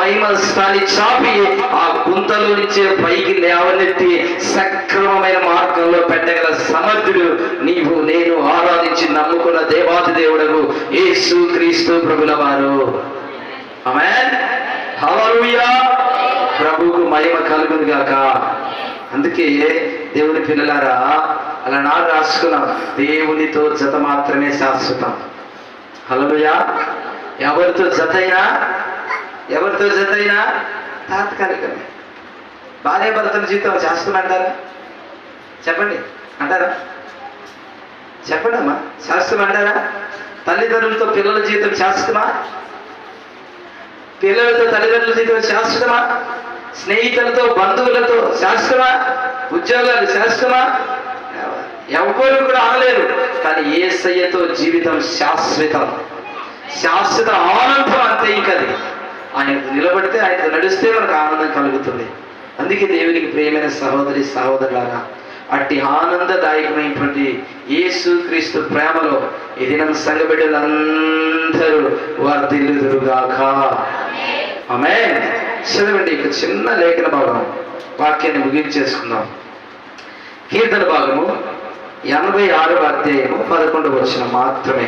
మహిమ స్థాయి చాపి ఆ గుంతలో నుంచే పైకి లేవనెత్తి సక్రమమైన మార్గంలో పెట్టగల సమర్థుడు నీవు నేను ఆరాధించి నమ్ముకున్న దేవాది దేవుడకు యేసు క్రీస్తు ప్రభుల వారు. ఆమేన్. హల్లెలూయా. ప్రభువుకు మహిమ కలుగును గాక. అందుకే దేవుని పిల్లలారా అలనాడు రాసుకున్నాం, దేవునితో జత మాత్రమే శాశ్వతం. హల్లెలూయా. ఎవరితో జతైనా తాత్కాలికమే. భార్య భర్తల జీవితం శాశ్వతం అంటారా? చెప్పండి, అంటారా? చెప్పండి అమ్మా, శాశ్వతం అంటారా? తల్లిదండ్రులతో పిల్లల జీవితం శాశ్వతమా? పిల్లలతో తల్లిదండ్రుల జీవితం శాశ్వతమా? స్నేహితులతో బంధువులతో శాశ్వతమా? ఉద్యోగాలు శాశ్వతమా? ఎవరు కూడా అనలేరు. కానీ యేసయ్యతో జీవితం శాశ్వతం, శాశ్వత ఆనందం. అంతే. ఇంకది ఆయనకు నిలబడితే, ఆయనకు నడిస్తే మనకు ఆనందం కలుగుతుంది. అందుకే దేవునికి ప్రియమైన సహోదరి సహోదరులారా, అట్టి ఆనందదాయకమైనటువంటి యేసు క్రీస్తు ప్రేమలో ఈ దినం సంఘ బిడ్డలందరూ వర్ధిల్లుదురుగాక. ఆమేన్. చదవండి ఇక చిన్న లేఖన భాగం, వాక్యాన్ని ముగించేసుకుందాం. కీర్తన భాగము 86వ అధ్యాయము 11వ వచనం మాత్రమే.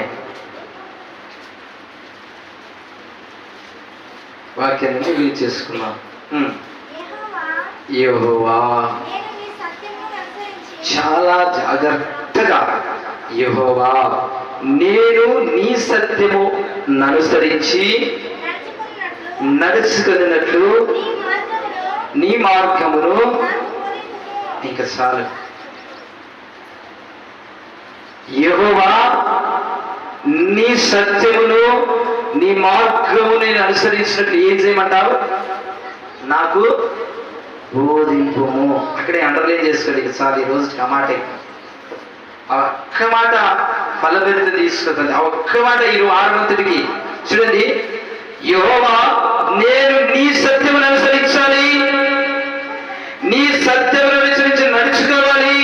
వాక్యాన్ని ముగించేసుకుందాం. యెహోవా, చాలా జాగ్రత్తగా, యెహోవా నేను నీ సత్యము అనుసరించి నడుచుకున్నట్లు నీ మార్గమును. ఇంకా చాలు. యెహోవా నీ సత్యమును నీ మార్గము నేను అనుసరించినట్లు ఏం చేయమంటావు? నాకు బోధింపుము. అక్కడే అండర్లైన్ చేసుకోండి. ఇక చాలు, ఈ రోజుకి ఆ మాట. ఆ ఒక్క మాట ఫలభరిత తీసుకుంటుంది. ఆ ఒక్క మాట ఈ ఆరంభంతుడికి. చూడండి, యెహోవా నేను నీ సత్యమును అనుసరించాలి, నీ సత్యమును అనుసరించి నడుచుకోవాలి,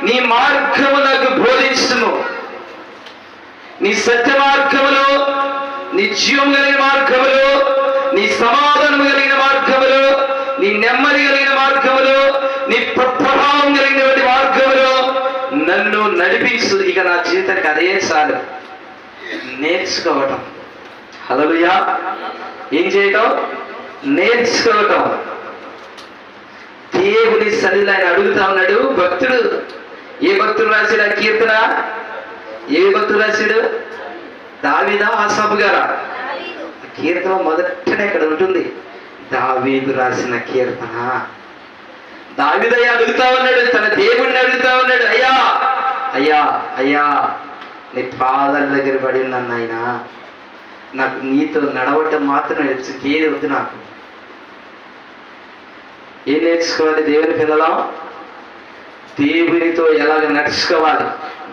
నీ మార్గము నాకు బోధించుము. నీ సత్య మార్గములో, నీ జీవం కలిగిన మార్గములో, నీ సమాధానం కలిగిన మార్గములో, నీ నెమ్మది కలిగిన మార్గములో, నీ ప్రభావం కలిగినటువంటి మార్గములో నన్ను నడిపించు. ఇక నా జీవితానికి అదే చాలు. నేర్చుకోవటం. హల్లెలూయా. ఏం చేయటం? నేర్చుకోవటం. దేవుని సన్నిధిలో ఆయన అడుగుతా ఉన్నాడు. భక్తుడు, ఏ భక్తుడు రాశాడు ఆ కీర్తన? ఏ భక్తుడు రాశాడు? దావీదా, ఆసాపు గారా? కీర్తన మొదటనే ఇక్కడ ఉంటుంది. దావీదు రాసిన కీర్తన. దావీదయ్య అడుగుతా ఉన్నాడు, తన దేవుణ్ణి అడుగుతా ఉన్నాడు, అయ్యా అయ్యా అయ్యా నీ పాదాల దగ్గర పడి ఉన్నాను నాయనా, నాకు నీతో నడవటం మాత్రం నేర్చుకేది వద్దు. నాకు ఏం నేర్చుకోవాలి? దేవుని పిల్లలం దేవునితో ఎలాగ నడుచుకోవాలి,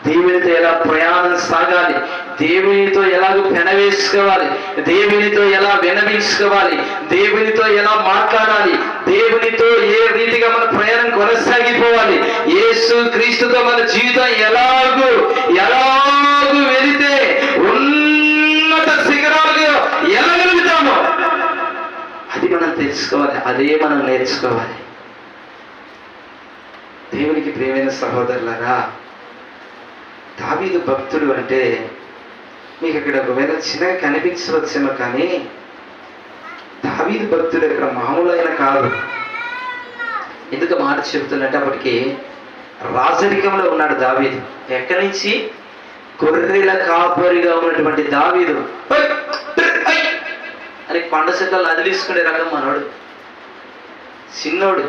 దేవునితో ఎలా ప్రయాణం సాగాలి, దేవునితో ఎలాగ పెనవేసుకోవాలి, దేవునితో ఎలా వినవించుకోవాలి, దేవునితో ఎలా మాట్లాడాలి, దేవునితో ఏ రీతిగా మన ప్రయాణం కొనసాగిపోవాలి, యేసు క్రీస్తుతో మన జీవితం ఎలాగూ వెళితే ఉన్నత శిఖరాలుగా ఎలాగలుగుతామో అది మనం తెలుసుకోవాలి, అదే మనం నేర్చుకోవాలి. దేవునికి ప్రియమైన సహోదరులారా, దావీదు భక్తుడు అంటే మీకు ఇక్కడ ఒకవేళ చిన్నగా కనిపించవచ్చేమో, కానీ దావీదు భక్తుడు ఇక్కడ మామూలైన కాదు. ఎందుకు మాట చెబుతుందంటే, అప్పటికి రాజరికంలో ఉన్నాడు దావీదు. ఎక్కడి నుంచి? గొర్రెల కాపరిగా ఉన్నటువంటి దావీదు అని కొండ చెక్కలు అదిలిసుకునే రకం మనోడు, చిన్నోడు.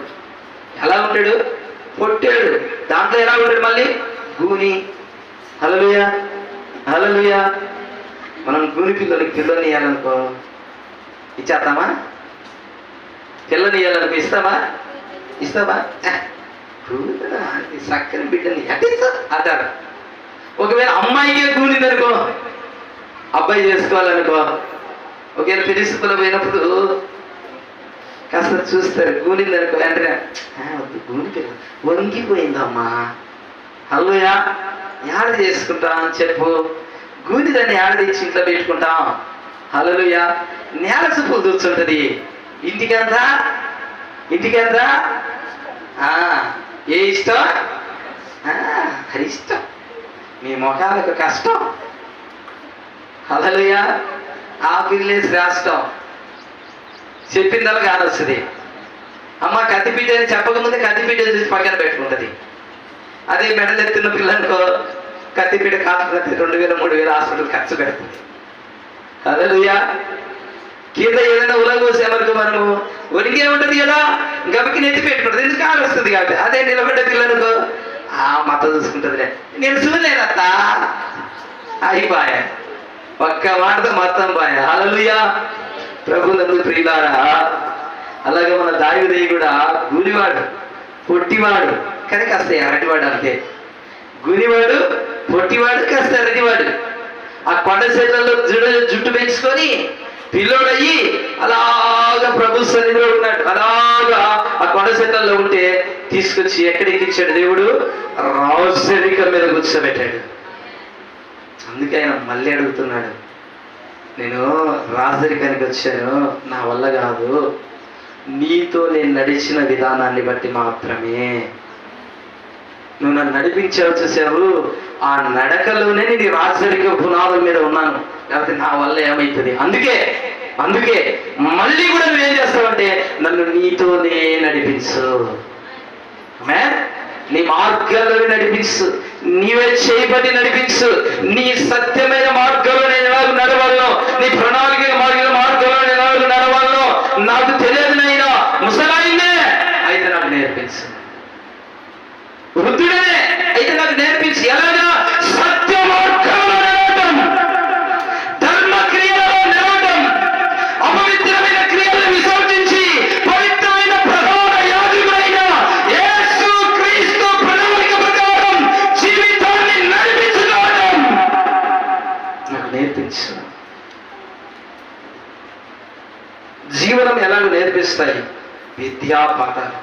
ఎలా ఉంటాడు? పొట్టాడు. దాంట్లో ఎలా ఉంటాడు? మళ్ళీ గూని. హల్లెలూయా హల్లెలూయా. మనం గూని పిల్లని ఇవ్వాలనుకో ఇచ్చేస్తామా? పిల్లని ఇవ్వాలనుకో ఇస్తామా? చక్కని బిడ్డని అంటారు. ఒకవేళ అమ్మాయికే గూనిందనుకో, అబ్బాయి చేసుకోవాలనుకో, ఒకవేళ పెళ్లిసుకులో పోయినప్పుడు కాస్త చూస్తారు, గూనిందనుకో అంటే వద్దు, గూని పిల్ల వంగిపోయిందమ్మా. హల్లెలూయా. యాడ చేసుకుంటాం చెప్పు? గూని దాన్ని యాడ తెచ్చి ఇంట్లో పెట్టుకుంటాం. హల్లెలూయా. నేల చూపులు కూర్చుంటుంది. ఇంటికెంత ఏ ఇష్టం? అది ఇష్టం. మీ మొఖాలకు కష్టం. హల్లెలూయా. ఆపిల్లేసి రాష్ట్రం చెప్పిందలా కానొస్తుంది. అమ్మ కత్తిపీట అని చెప్పకముందే కత్తిపీట తీసి పక్కన పెట్టుకుంటుంది. అదే మెడలు ఎత్తున్న పిల్లలకో కత్తిపీట కాకుండా 2000 3000 హాస్పిటల్ ఖర్చు పెడుతుంది. హల్లెలూయా. కింద ఏదైనా ఉలగోసేమనుకో మనము ఒరిగే ఉంటుంది కదా, గబకి నెత్తి పెట్టుకుంటుంది, ఎందుకు కాలు వస్తుంది కాబట్టి. అదే నిలబడ్డ పిల్లలకో మత చూసుకుంటుందిలే, నేను చూడలేదత్తా, అయిపోయా, ఒక్క మాటతో మొత్తం బాయ్. హల్లెలూయా. ప్రభునందు ప్రియులారా, అలాగే మన దావీదు కూడా గునివాడు పొట్టివాడు కానీ కాస్త ఎర్రటివాడు అంతే. గునివాడు పొట్టివాడు కాస్త ఎర్రటివాడు. ఆ కొండ చెట్లలో జుట్టు పెంచుకొని పిల్లోడయ్యి అలాగా ప్రభు సన్నిధిలో ఉన్నాడు. అలాగా ఆ కొండ చెట్లలో ఉంటే తీసుకొచ్చి ఎక్కడికి ఇచ్చాడు దేవుడు? రాజరికం మీద కూర్చోబెట్టాడు. అందుకే ఆయన మళ్ళీ అడుగుతున్నాడు, నేను రాజరికానికి వచ్చాను, నా వల్ల కాదు, నీతో నేను నడిచిన విధానాన్ని బట్టి మాత్రమే. నువ్వు నన్ను నడిపించావు, చూసావు, ఆ నడకలోనే నేను రాజరిక పునాదుల మీద ఉన్నాను, లేకపోతే నా వల్ల ఏమవుతుంది. అందుకే మళ్ళీ కూడా నువ్వేం చేస్తావంటే నన్ను నీతోనే నడిపించు, నీ మార్గాల్లోనే నడిపించు, నీవే చేయబడి నడిపించు. నీ సత్యమైన మార్గంలో నేను ఎలాగ నడవాలో, నీ ప్రణాళిక మార్గంలో నేను ఎలాగ నడవాలో నాకు తెలియదు నైనా, ముసలాయినే అయితే నాకు నేర్పించు, వృద్ధుడే అయితే నాకు నేర్పించు. ఎలాగా? సత్య మార్గంలో నడవటం, ధర్మ క్రియలలో నడవటం, అపవిత్రమైన క్రియలను విసర్జించి పవిత్రమైన ప్రధాన యాజకుడైన యేసు క్రీస్తు ప్రణాళిక ప్రకారం జీవితాన్ని నడిపించుకోవడం నాకు నేర్పించు. జీవనం ఎలాగో నేర్పిస్తాయి విద్యా పాఠాలు.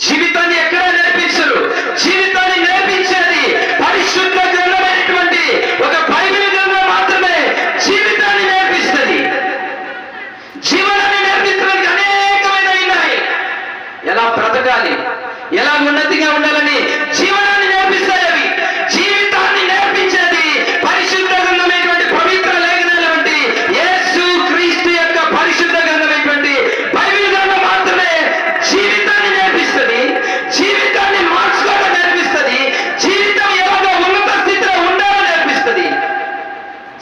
జీవితాన్ని ఎక్కడ నేర్పించరు. జీవితాన్ని నేర్పించేది పరిశుద్ధ గ్రంథమైనటువంటి ఒక బైబిల్ గ్రంథం మాత్రమే జీవితాన్ని నేర్పిస్తుంది. జీవనాన్ని నేర్పించడానికి అనేకమైన ఉన్నాయి. ఎలా బ్రతకాలి, ఎలా ఉన్నతిగా ఉండాలని జీవనాన్ని నేర్పిస్తాయి అవి. జీవితాన్ని నేర్పించేది పరిశుద్ధ గ్రంథమైనటువంటి పవిత్ర లేఖనాల వంటి యేసు క్రీస్తు యొక్క పరిశుద్ధ గ్రంథమైనటువంటి బైబిల్ గ్రంథం మాత్రమే జీవితాన్ని నేర్పిస్తుంది. జీవితాన్ని మార్చుకోవడం నేర్పిస్తుంది. జీవితం ఎలాగో ఉన్నత స్థితిలో ఉండాలో నేర్పిస్తుంది.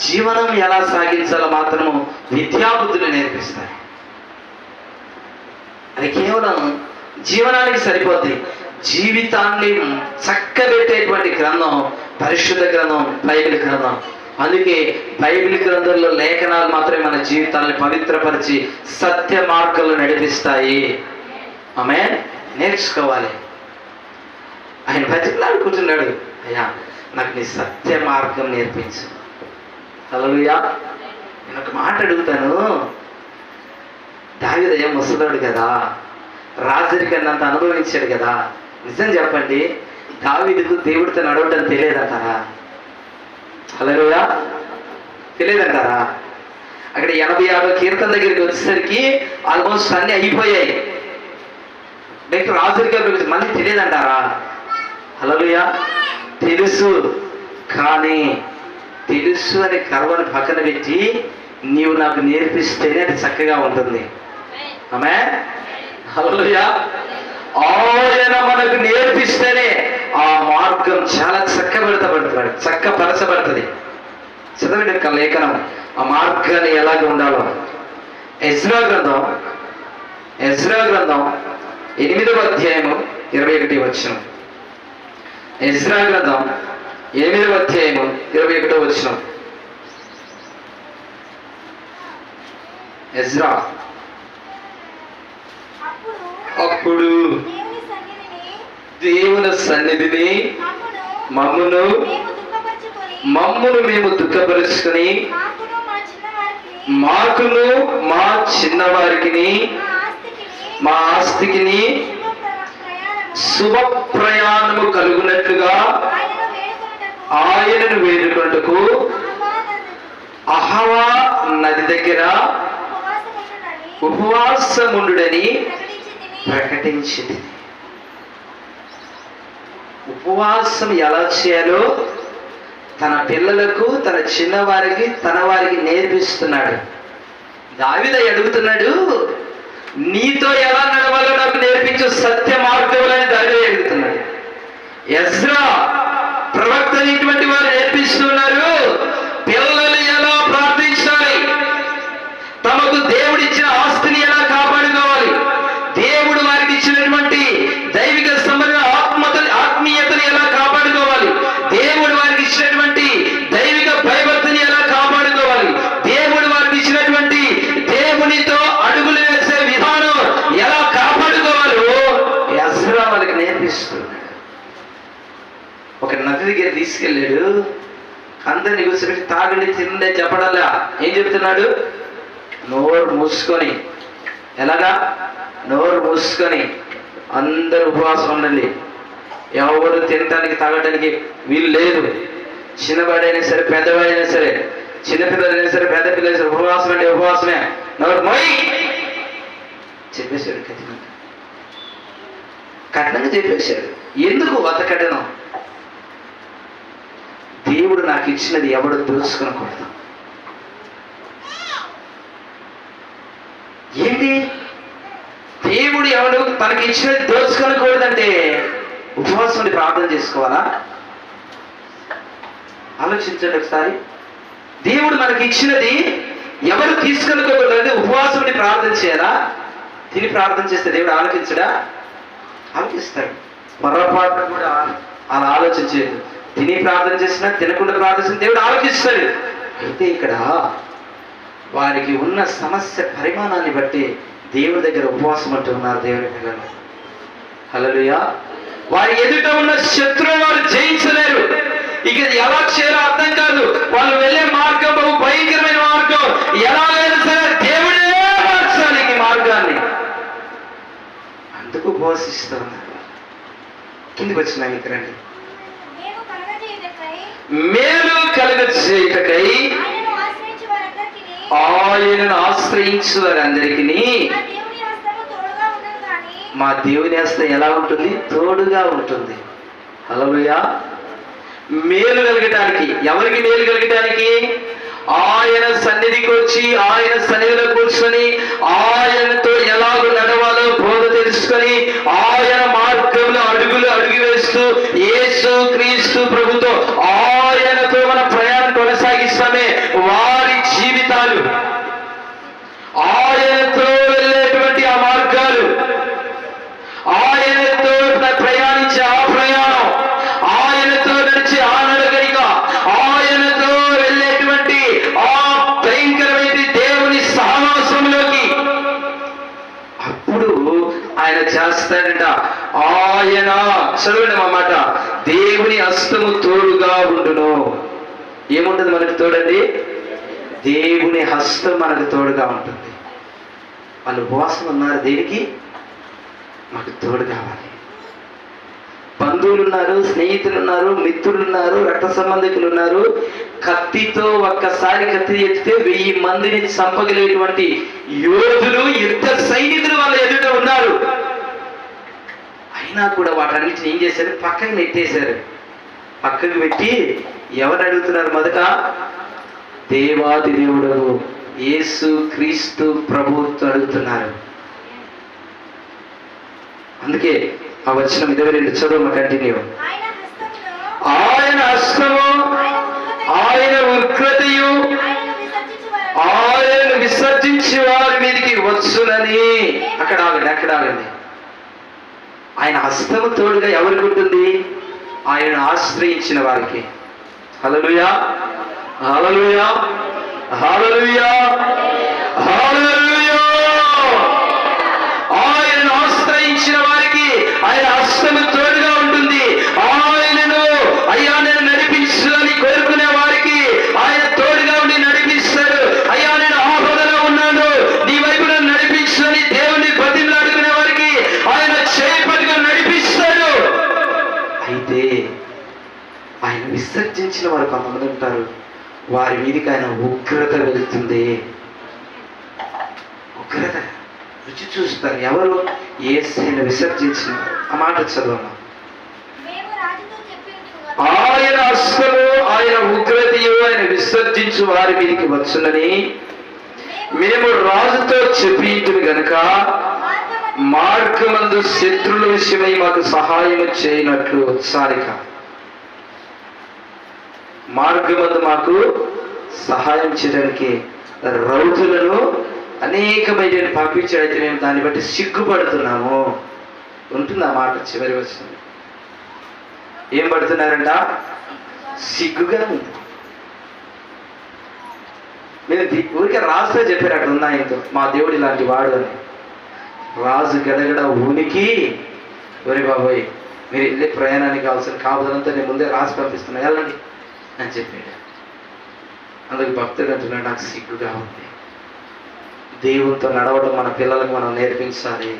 జీవనం ఎలా సాగించాలో మాత్రము విద్యాబుద్ధులు నేర్పిస్తాయి. అది కేవలం జీవనానికి సరిపోద్ది. జీవితాన్ని చక్కబెట్టేటువంటి గ్రంథం పరిశుద్ధ గ్రంథం, బైబిల్ గ్రంథం. అందుకే బైబిల్ గ్రంథంలో లేఖనాలు మాత్రమే మన జీవితాన్ని పవిత్రపరిచి సత్య మార్గాలు నడిపిస్తాయి. ఆమె నేర్చుకోవాలి. ఆయన బతిలాడుకుంటున్నాడు, అయ్యా నాకు నీ సత్య మార్గం నేర్పించు. హల్లెలూయా. నేను ఒక మాట అడుగుతాను, దావీదు ముసలోడు కదా, రాజరికాన్ని అంత అనుభవించాడు కదా, నిజం చెప్పండి, దావీదుకు దేవుడితో నడవటం తెలియదంటారా? హల్లెలూయా. తెలియదంటారా? అక్కడ 86వ కీర్తన దగ్గరికి వచ్చేసరికి ఆల్మోస్ట్ అన్ని అయిపోయాయి. నెక్స్ట్ రాజరికం గురించి మళ్ళీ తెలియదంటారా? హల్లెలూయా. తెలుసు, కానీ తెలుసు అని గర్వాన్ని పక్కన పెట్టి నీవు నాకు నేర్పిస్తేనే అది చక్కగా ఉంటుంది. ఆమేన్. హల్లెలూయా. ఆయన మనకు నేర్పిస్తేనే ఆ మార్గం చాలా చక్కపరచబడుతుంది. చదవండి యొక్క లేఖనం ఆ మార్గాన్ని ఎలాగ ఉండాలో. ఎజ్రా గ్రంథం 8వ అధ్యాయము 21 వచనం. ఎజ్రా గ్రంథం 8వ అధ్యాయము 21వ వచనం. ఎజ్రా. అప్పుడు దేవుని సన్నిధిని మమ్మును మేము దుఃఖపరుచుకొని మాకును మా చిన్నవారికి మా ఆస్తికి శుభ ప్రయాణము కలుగునట్లుగా ఆయనను వేడుకొనుటకు అహవా నది దగ్గర ఉపవాసముండుడని ప్రకటించింది. ఉపవాసం ఎలా చేయాలో తన పిల్లలకు, తన చిన్నవారికి, తన వారికి నేర్పిస్తున్నాడు. దావీదు అడుగుతున్నాడు, నీతో ఎలా నడవాలో నాకు నేర్పించు సత్య మార్గములని దావీదు అడుగుతున్నాడు. ఎజ్రా ప్రవక్త ఇటువంటి వారు నేర్పిస్తున్నారు, పిల్లలు ఎలా ప్రార్థించాలి, తమకు దేవుడిచ్చిన ఆస్తిని ఎలా కాపాడుకోవాలి, దేవుడు వారికి ఇచ్చినటువంటి దైవిక సంబంధ ఆత్మీయతను ఎలా కాపాడుకోవాలి, దేవుడు వారికి ఇచ్చినటువంటి దైవిక భయభక్తిని ఎలా కాపాడుకోవాలి, దేవుడు వారికి ఇచ్చినటువంటి దేవునితో అడుగులు వేసే విధానం ఎలా కాపాడుకోవాలో ఎజ్రా వాళ్ళకి నేర్పిస్తున్నాడు. ఒక నది దగ్గర తీసుకెళ్ళాడు, అందరిని కూర్చోబెట్టి తాగండి తినండి చెప్పడాలా. ఏం చెప్తున్నాడు? నోరు మూసుకొని, ఎలాగా? నోరు మూసుకొని అందరూ ఉపవాసం ఉండండి, ఎవరు తినటానికి తాగటానికి వీలు లేదు. చిన్నవాడైనా సరే, పెద్దవాడైనా సరే, చిన్నపిల్లలైనా సరే, పెద్ద పిల్లలైనా సరే, ఉపవాసం అంటే ఉపవాసమే. నోరు మోయి చెప్పేశాడు. కఠినంగా చెప్పేశాడు. ఎందుకు అంత కఠినం? దేవుడు నాకు ఇచ్చినది ఎవడు దోచుకోకూడదు. ఏంటి? దేవుడు ఎవడు తనకి ఇచ్చినది దోచుకోకూడదంటే ఉపవాసం ప్రార్థన చేసుకోవాలా? ఆలోచించండి ఒకసారి. దేవుడు మనకి ఇచ్చినది ఎవరు తీసుకొనుకోకూడదంటే ఉపవాసం ప్రార్థన చేయాలా? తిని ప్రార్థన చేస్తే దేవుడు ఆలోచించడా? ఆలోచిస్తాడు. పొరపాటు కూడా అలా ఆలోచించేది. తిని ప్రార్థన చేసినా, తినకుండా ప్రార్థించిన దేవుడు ఆలోచిస్తాడు. అయితే ఇక్కడ వారికి ఉన్న సమస్య పరిమాణాన్ని బట్టి దేవుడి దగ్గర ఉపవాసం అంటూ ఉన్నారు దేవుని పిల్లలు. హల్లెలూయా. వారి ఎదుట ఉన్న శత్రువు వారు జయించలేరు. ఇక ఎలా చేయాలో అర్థం కాదు. వాళ్ళు వెళ్ళే మార్గం బహు భయంకరమైన మార్గం. ఎలాగైనా సరే దేవుడే మార్చాలి ఈ మార్గాన్ని. అందుకు ఉపవాసిస్తూ ఉన్నారు. కిందికి వచ్చిన ఇక్కడ రండి. మేలు కలుగచేయుటకై ఆయనను ఆశ్రయించు వారందరికీ మా దేవుని హస్తం ఎలా ఉంటుంది? తోడుగా ఉంటుంది. హల్లెలూయా. మేలు కలగటానికి, ఎవరికి మేలు కలగటానికి? ఆయన సన్నిధికి వచ్చి, ఆయన సన్నిధిలో కూర్చొని, ఆయనతో ఎలాగో నడవాలో బోధ తెలుసుకొని, ఆయన మార్గంలో అడుగులు అడుగు వేస్తూ యేసు క్రీస్తు ప్రభుతో ఆయనతో మన ప్రయాణం కొనసాగిస్తామే. వారి జీవితాలు, ఆయనతో వెళ్ళేటువంటి ఆ మార్గాలు, ఆయనతో ప్రయాణించే ఆ ప్రయాణం, ఆయనతో నడిచే ఆ నడకడిక, ఆయనతో వెళ్ళేటువంటి ఆ భయంకరమైన దేవుని సహవాసంలోకి అప్పుడు ఆయన చేస్తాడట. ఆయన చదవండి మా మాట, దేవుని హస్తము తోడుగా ఉండును. ఏముంటుంది మనకు తోడండి? దేవుని హస్తం మనకు తోడుగా ఉంటుంది. వాళ్ళు ఉపవాసం ఉన్నారు దేనికి? మాకు తోడు కావాలి. బంధువులు ఉన్నారు, స్నేహితులు ఉన్నారు, మిత్రులు ఉన్నారు, రక్త సంబంధికులు ఉన్నారు. కత్తితో ఒక్కసారి కత్తి ఎత్తితే 1000 మందిని చంపగలిగేటువంటి యోధులు, యుద్ధ సైనికులు వాళ్ళ ఎదుట ఉన్నారు. అయినా కూడా వాటన్నిటిని ఏం చేశారు? పక్కకి నెట్టేశారు. పక్కకు పెట్టి ఎవరు అడుగుతున్నారు? మొదట దేవాది దేవుడు యేసు క్రీస్తు ప్రభువుతో అడుగుతున్నారు. అందుకే ఆ వచనం 22 చదువు కంటిన్యూ. ఆయన హస్తము, ఆయన ఉగ్రతయు ఆయన విసర్జించి వారి మీదకి వచ్చునని. అక్కడ ఆగండి. ఆయన హస్తము తోడుగా ఎవరికి ఉంటుంది? ఆయన ఆశ్రయించిన వారికి. హల్లెలూయా, హల్లెలూయా, హల్లెలూయా, హల్లెలూయా. ఆయనను ఆశ్రయించిన వారికి ఆయన హస్తము తోడుగా ఉంటుంది. ఆయనను అయ్యా నేను నడిపించు అని కోరుకునే వారికి ఆయన తోడుగా ఉండి నడిపిస్తాడు. అయ్యా నేను ఆపదలో ఉన్నాను, నీ వైపు నన్ను నడిపించు అని దేవుని బతిమలాడుకునే వారికి ఆయన చేపట్టుగా నడిపిస్తాడు. అయితే ఆయన విసర్జించిన వారు కొంతమంది ఉంటారు, వారి మీదకి ఆయన ఉగ్రత వెళ్తుంది. ఉగ్రత రుచి చూస్తారు. ఎవరు? యేసుని విసర్జించిన. ఆ మాట చదవమ్మా. ఆయన అస్సలు ఆయన ఉగ్రతయు ఆయన విసర్జించు వారి మీదకి వచ్చునని మేము రాజుతో చెప్పితిమి గనుక మార్గమందు శత్రుల విషయమై మాకు సహాయం చేయనట్లు సారిక. మార్గమందు మాకు సహాయం చేయడానికి రౌతులను అనేకమైన పంపించాడైతే మేము దాన్ని బట్టి సిగ్గుపడుతున్నాము. ఉంటుంది ఆ మాట చివరి వచ్చింది. ఏం పడుతున్నారంట? సిగ్గుగా ఉంది. మీరు ఊరికే రాస్తే చెప్పారు అక్కడ ఉన్న ఆయనతో, మా దేవుడు ఇలాంటి వాడు అని. రాజు గడగడ ఉనికి, ఒరే బాబోయ్ మీరు వెళ్ళే ప్రయాణానికి కావాల్సిన కాపుదలంతా నేను ముందే రాసి పంపిస్తున్నా, వెళ్ళండి అని చెప్పాడు. అందుకు భక్తుడు అంటున్నాడు, నాకు సిగ్గుగా ఉంది. దేవునితో నడవడం మన పిల్లలకు మనం నేర్పించాలి,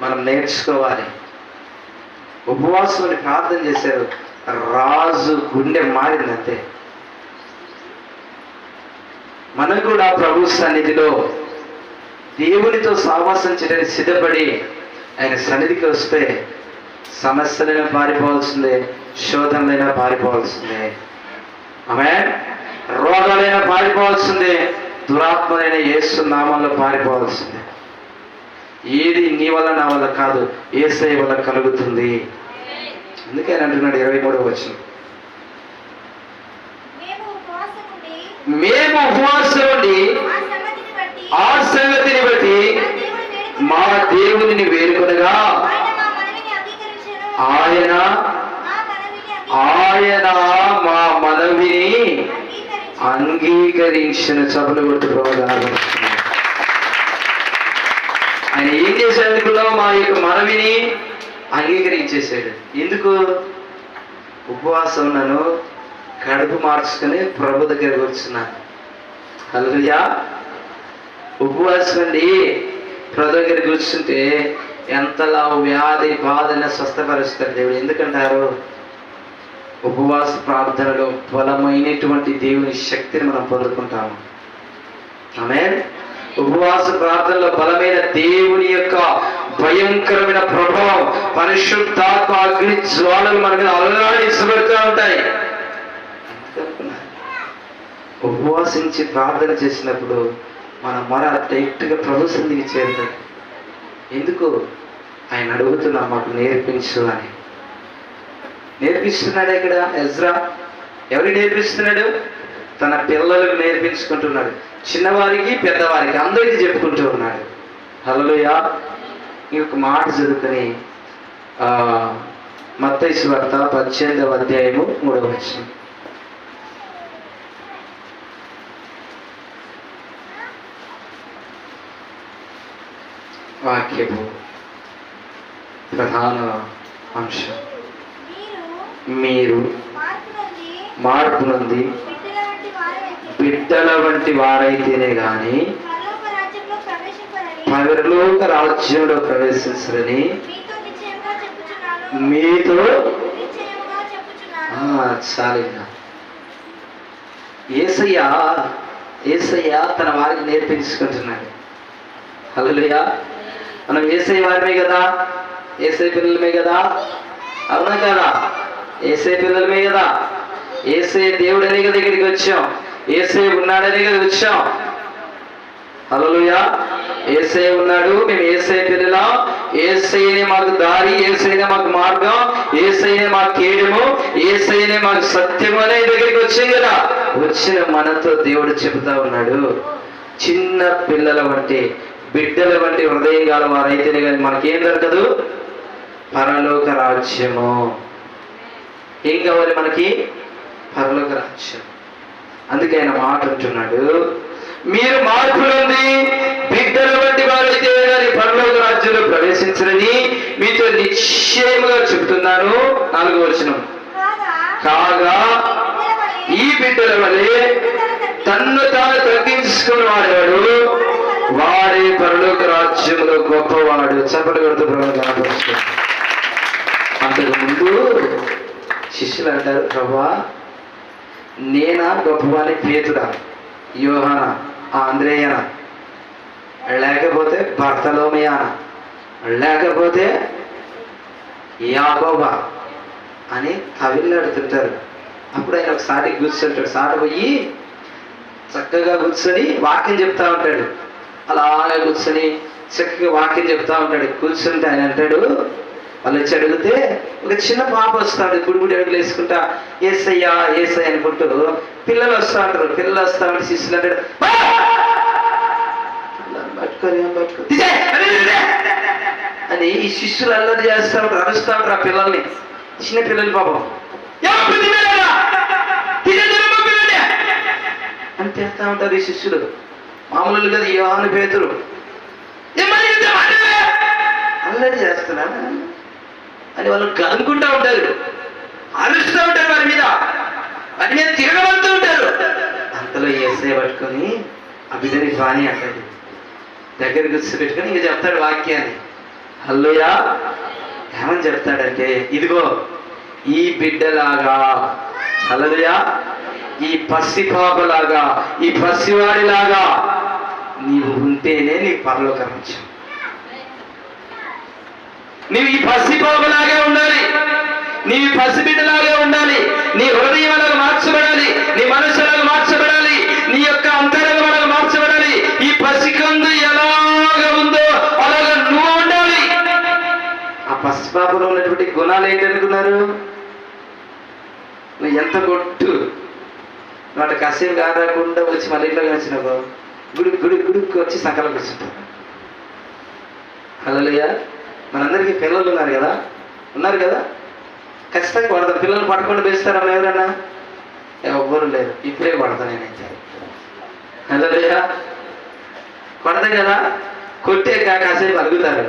మనం నేర్చుకోవాలి. ఉపవాసం ప్రార్థన చేశారు, రాజు గుండె మారిందంతే. మనం కూడా ప్రభు సన్నిధిలో దేవునితో సావాసం చేయడానికి సిద్ధపడి ఆయన సన్నిధికి వస్తే సమస్యలైనా పారిపోవాల్సిందే, శోధనలైనా పారిపోవాల్సిందే, ఆమేన్. రోగాలైనా పారిపోవాల్సిందే, దురాత్మలైన యేసు నామంలో పారిపోవాల్సిందే. ఏది నీ వల్ల నా వల్ల కాదు, యేసయ్య వల్ల కలుగుతుంది. అందుకే ఆయన అంటున్నాడు 23వ వచనం, మేము ఉపవాసం ఉండి ఆ సంగతిని బట్టి మా దేవునిని వేడుకొనగా ఆయన మా మనవిని అంగీకరించిన. సభలు కొట్టుకోవాలి. ఆయన ఏం చేశాడు అనుకున్నావు? మా యొక్క మనవిని అంగీకరించేశాడు. ఎందుకు? ఉపవాసం ఉన్నాను, కడుపు మార్చుకొని ప్రభు దగ్గరకు వచ్చినాను. హల్లెలూయా. ఉపవాసం అండి ప్రభు దగ్గర కూర్చుంటే ఎంతలా వ్యాధి బాధని స్వస్థపరుస్తాడు దేవుడు. ఎందుకంటారు? ఉపవాస ప్రార్థనలో బలమైనటువంటి దేవుని శక్తిని మనం పొందుకుంటాము. ఆమేన్. ఉపవాస ప్రార్థనలో బలమైన దేవుని యొక్క భయంకరమైన ప్రభావం, పరిశుద్ధాత్మ అగ్ని జ్వాలలు మన మీద అలరాడించబడుతూ ఉంటాయి. ఉపవాసించి ప్రార్థన చేసినప్పుడు మన మొర డైరెక్ట్గా ప్రభు సన్నిధికి చేరుతాడు. ఎందుకు? ఆయన అడుగుతున్నా మాకు నేర్పించు అని. నేర్పిస్తున్నాడు ఇక్కడ ఎజ్రా. ఎవరికి నేర్పిస్తున్నాడు? తన పిల్లలకు నేర్పించుకుంటున్నాడు. చిన్నవారికి పెద్దవారికి అందరికీ చెప్పుకుంటూ ఉన్నాడు. హల్లెలూయా. ఈ ఒక మాట చదువుకొని మత్తయి సువార్త 18వ అధ్యాయము 3వ వచనం. వాక్యము ప్రధాన అంశం. మీరు మార్పు నుండి బిడ్డల వంటి వారైతేనే గాని పరలోక రాజ్యంలో ప్రవేశించరని మీతో చాలిగా. యేసయ్య తన వారికి నేర్పించుకుంటున్నాడు. హల్లెలూయా. మనం యేసయ్య వారిమే కదా, యేసయ్య పిల్లలమే కదా, అవునా కదా? యేసయ్య పిల్లలమే కదా. యేసయ్య దేవుడనే కదా ఇక్కడికి వచ్చాం, యేసయ్య ఉన్నాడనే కదా వచ్చాం. హల్లెలూయా. యేసయ్య ఉన్నాడు, మేము యేసయ్య పిల్లలం. యేసయ్యనే మాకు దారి, యేసయ్యనే మాకు మార్గం, యేసయ్యనే మాకు కేడము, యేసయ్యనే మాకు సత్యము అనే దగ్గరికి వచ్చాం కదా. వచ్చిన మనతో దేవుడు చెబుతా ఉన్నాడు, చిన్న పిల్లల వంటి బిడ్డల వంటి హృదయం గల వారైతేనే కానీ మనకేం దొరకదు? పరలోక రాజ్యము. ఏం కావాలి మనకి? పరలోక రాజ్యం. అందుకే ఆయన మాట అంటున్నాడు, మీరు మార్పు నుండి బిడ్డల వంటి వారైతే కానీ పరలోక రాజ్యంలో ప్రవేశించరని మీతో నిశ్చయముగా చెబుతున్నాను. 4వ వచనం. కాగా ఈ బిడ్డల వలె తన్ను తాను తగ్గించుకుని వాడేవాడు వాడే పరలోక రాజ్యంలో గొప్పవాడు. చప్పటి కొడుతూ కనపరుచుకో. అంతకు ముందు శిష్యులు అంటారు, ప్రభువా నేనా గొప్పవాని? పేతుడా, యోహానా, ఆంద్రేయనా? లేకపోతే బర్తలోమియా, లేకపోతే యాకోబా అని తవిల్లాడుతుంటారు. అప్పుడు ఆయన ఒకసారి కూర్చుంటాడు. సాట పోయి చక్కగా కూర్చొని వాక్యం చెప్తా ఉంటాడు. అలాగే కూర్చొని చక్కగా వాక్యం చెప్తా ఉంటాడు. కూర్చుంటే ఆయన అంటాడు, వాళ్ళు వచ్చి అడిగితే ఒక చిన్న పాప వస్తాడు, గుడి అడుగులు వేసుకుంటా ఏసయ్యా ఏసయ్య అనుకుంటూ. పిల్లలు వస్తూ ఉంటారు. పిల్లలు వస్తా ఉంటే శిష్యులు అంటాడు, అని ఈ శిష్యులు అల్లరి చేస్తా ఉంటారు, అరుస్తూ ఉంటారు ఆ పిల్లల్ని. చిన్న పిల్లలు పాపం అని చేస్తా ఉంటారు ఈ శిష్యులు. మామూలు కదా యోహాను పేతురు అల్లరి చేస్తున్నాను అని వాళ్ళు కనుక్కుంటూ ఉంటారు, అరుస్తూ ఉంటారు, వారి మీద తిరగబడుతూ ఉంటారు. అంతలో యేసయ్య పట్టుకొని ఆ బిడ్డని రాని అంటాడు, దగ్గర కూర్చోబెట్టుకొని ఇంక చెప్తాడు వాక్యాన్ని. హల్లెలూయా. ఏమని చెప్తాడంటే, ఇదిగో ఈ బిడ్డలాగా, హల్లెలూయా, ఈ పసిపాపలాగా, ఈ పసివాడిలాగా నీవు ఉంటేనే నీకు పరలోక రాజ్యం. నీవు ఈ పసిపాపలాగే ఉండాలి, నీవు పసిబిడ్డలాగే ఉండాలి, నీ హృదయం అలాగా మార్చబడాలి, నీ మనసు అలాగా మార్చబడాలి, నీ యొక్క అంతరంగం అలాగా మార్చబడాలి. ఈ పసికందు ఎలాగా ఉందో అలాగా నువ్వు ఉండాలి. ఆ పసిపాపలో ఉన్నటువంటి గుణాలు ఏంటనుకున్నారు? నువ్వు ఎంత కొట్టు, వాటి కాసేపు కాకుండా వచ్చి మళ్ళీ ఇంట్లో వచ్చినావు, గుడికి వచ్చి సంకలం కూర్చుంటావు. హల్లెలూయా. మనందరికీ పిల్లలు ఉన్నారు కదా, ఖచ్చితంగా కొడతారు. పిల్లలు పట్టుకొని పెంచుతారా ఎవరన్నా? ఎవ్వరు లేరు. ఇప్పుడే కొడతాను నేనైతే. హల్లెలూయా. కొడతాం కదా, కొట్టే కాసేపు అలుగుతారు.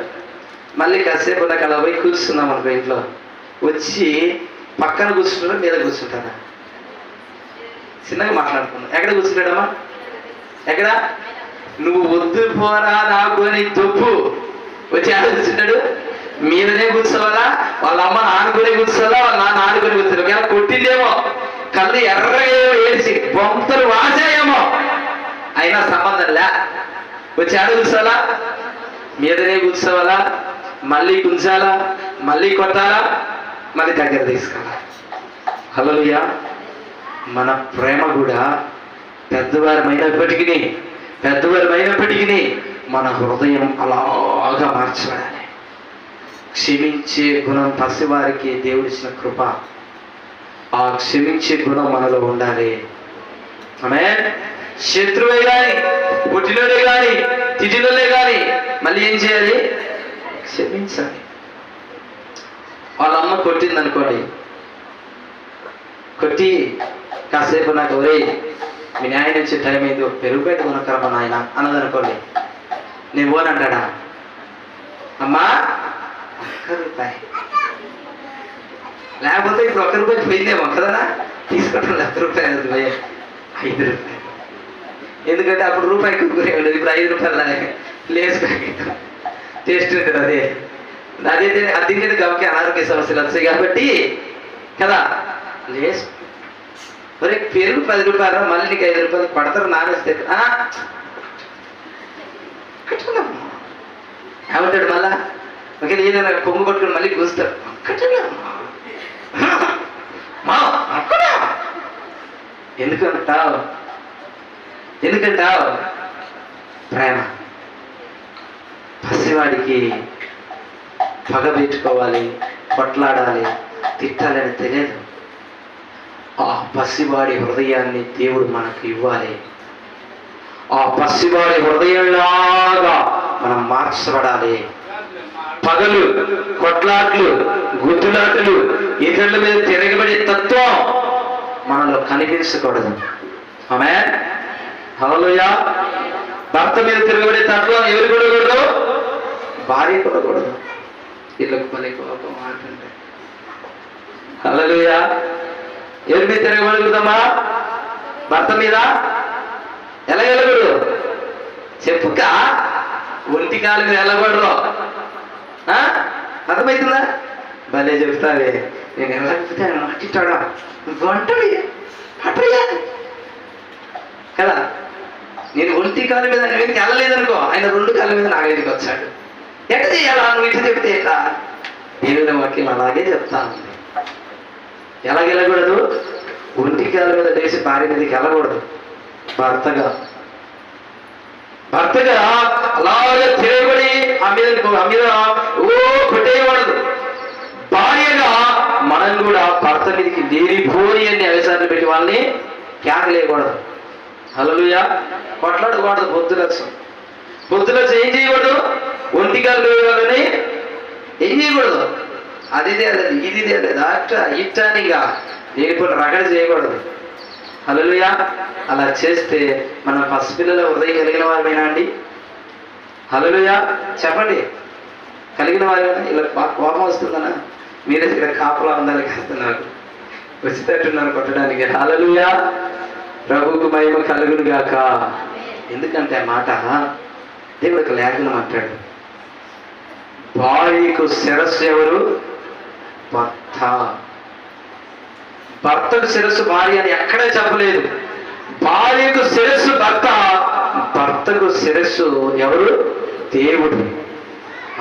మళ్ళీ కాసేపు నాకు అలా పోయి కూర్చున్నాం అనుకో, ఇంట్లో వచ్చి పక్కన కూర్చుంటారా మీద కూర్చుంటారా? చిన్నగా మాట్లాడుకున్నాం. ఎక్కడ కూర్చుంటాడమ్మా? ఎక్కడ? నువ్వు వద్దు పోరా నాకు అని తప్పు వచ్చి ఆడ కూర్చుంటాడు. మీదనే కూర్చోవాలా, వాళ్ళ అమ్మ ఆనుకునే కూర్చోవాలా, వాళ్ళ నాన్న ఆనుకుని కూర్చోవాలి. ఒకవేళ కొట్టిందేమో, కళ్ళు ఎర్రగా ఏడిచి బొంతలు వాసాయేమో, అయినా సంబంధం లే. వచ్చి ఆడ కూర్చోవాలా, మీదనే కూర్చోవాలా, మళ్ళీ కూర్చాలా, మళ్ళీ కొట్టాలా, మళ్ళీ దగ్గర తీసుకోవాలా. హల్లెలూయా. మన ప్రేమ కూడా పెద్దవారమైనప్పటికీ మన హృదయం అలాగా మార్చబడాలి. క్షమించే గుణం పసివారికి దేవుడిచ్చిన కృప. ఆ క్షమించే గుణం మనలో ఉండాలి. ఆమేన్. శత్రువే కానీ, పుట్టినోడే కానీ, తిట్టినోడే కానీ మళ్ళీ ఏం చేయాలి? క్షమించాలి. వాళ్ళ అమ్మ కొట్టింది అనుకోండి, కొట్టి కాసేపు నాకు ఒరే మీ న్యాయం వచ్చే టైం అయింది, పెరుగు బయట కొనకరమ్మా నాయన అన్నదనుకోండి, నేను పోనంటాడా? అమ్మా ₹1, లేకపోతే ఇప్పుడు ₹1 పోయిందేమో కదనా, తీసుకుంటాం ₹1 ₹5. ఎందుకంటే అప్పుడు రూపాయికి ఉండదు, ఇప్పుడు ₹5 లేస్ ప్యాకెట్ టేస్ట్ ఉంటుంది. అదే దీనికి గమకి అనారోగ్య సమస్యలు వస్తాయి కాబట్టి కదా. లేస్ మరి పెరుగు ₹10, మళ్ళీ నీకు ₹5 పడతారు నానేస్తే ఏమంటాడు మళ్ళా? ఓకే ఏదైనా పొంగు కొట్టుకుని మళ్ళీ కూస్తాడు. ఎందుకంటావు? ప్రేమ. పసివాడికి పగ పెట్టుకోవాలి, కొట్లాడాలి, తిట్టాలని తెలియదు. ఆ పసివాడి హృదయాన్ని దేవుడు మనకు ఇవ్వాలి. ఆ పసివాడి హృదయంలాగా మనం మార్చబడాలి. పగలు, కొట్లాట్లు, గుద్దులాటలు, ఇతరుల మీద తిరగబడే తత్వం మనలో కనిపించకూడదు. ఆమేన్. హల్లెలూయా. భర్త మీద తిరగబడే తత్వం ఎవరు కూడకూడదు? భార్య కూడకూడదు. ఇళ్ళకు పని కోపం ఆడుతుంటే. హల్లెలూయా. ఎవరి మీద తిరగబడుతుందమ్మా? భర్త మీద. ఎలా వెళ్ళకూడదు? చెప్పుక ఒంటి కాలు మీద వెళ్ళకూడదు. అర్థమవుతుందా? భలే చెప్తావే, నేను ఎలా చెప్తాను అట్టిట్టాడా వంటలు అట్టయ్యా కదా. నేను ఒంటి కాళ్ళ మీద ఆయన మీదకి వెళ్ళలేదనుకో, ఆయన 2 కాళ్ళ మీద నా మీదకి వచ్చాడు. ఎట్ట చేయాలా? నువ్వు ఇటు చెప్తే ఎట్లా? దేవుని వాక్యం అలాగే చెప్తాను. ఎలాగెళ్ళకూడదు? ఒంటి కాళ్ళ మీద లేచి భార్య మీదకి వెళ్ళకూడదు. భర్తగా అలాగే తిరగబడి ఆ మీద కొట్టేయకూడదు. భార్యగా మనం కూడా భర్త మీదకి లేనిపోయి అన్ని అవసరాలు పెట్టి వాళ్ళని కేకలేయకూడదు. హల్లెలూయా. కొట్లాడకూడదు. పొద్దున ఏం చేయకూడదు? ఒంటికాలు వేయాలని ఏం చేయకూడదు? అది తేలేదు, ఇది తేలేదు, ఇట్టానిగా లేనిపోయిన రగడ చేయకూడదు. హల్లెలూయా. అలా చేస్తే మనం పసిపిల్లల హృదయం కలిగిన వారమేనా అండి? హల్లెలూయా. చెప్పండి, కలిగిన వారేనా? ఇలా కోపం వస్తుందనా? మీరే ఇక్కడ కాపలా ఉండాలి కాస్తున్నారు, వచ్చేటట్టున్నారు కొట్టడానికి. హల్లెలూయా. ప్రభువుకు మహిమ కలుగును గాక. ఎందుకంటే ఆ మాట దేవుడు ఒక లేఖనం అంటాడు, భార్యకు శిరస్సు ఎవరు? భర్త. భర్తకు శిరస్సు భార్య అని ఎక్కడే చెప్పలేదు. భార్యకు శిరస్సు భర్త, భర్తకు శిరస్సు ఎవరు? దేవుడు.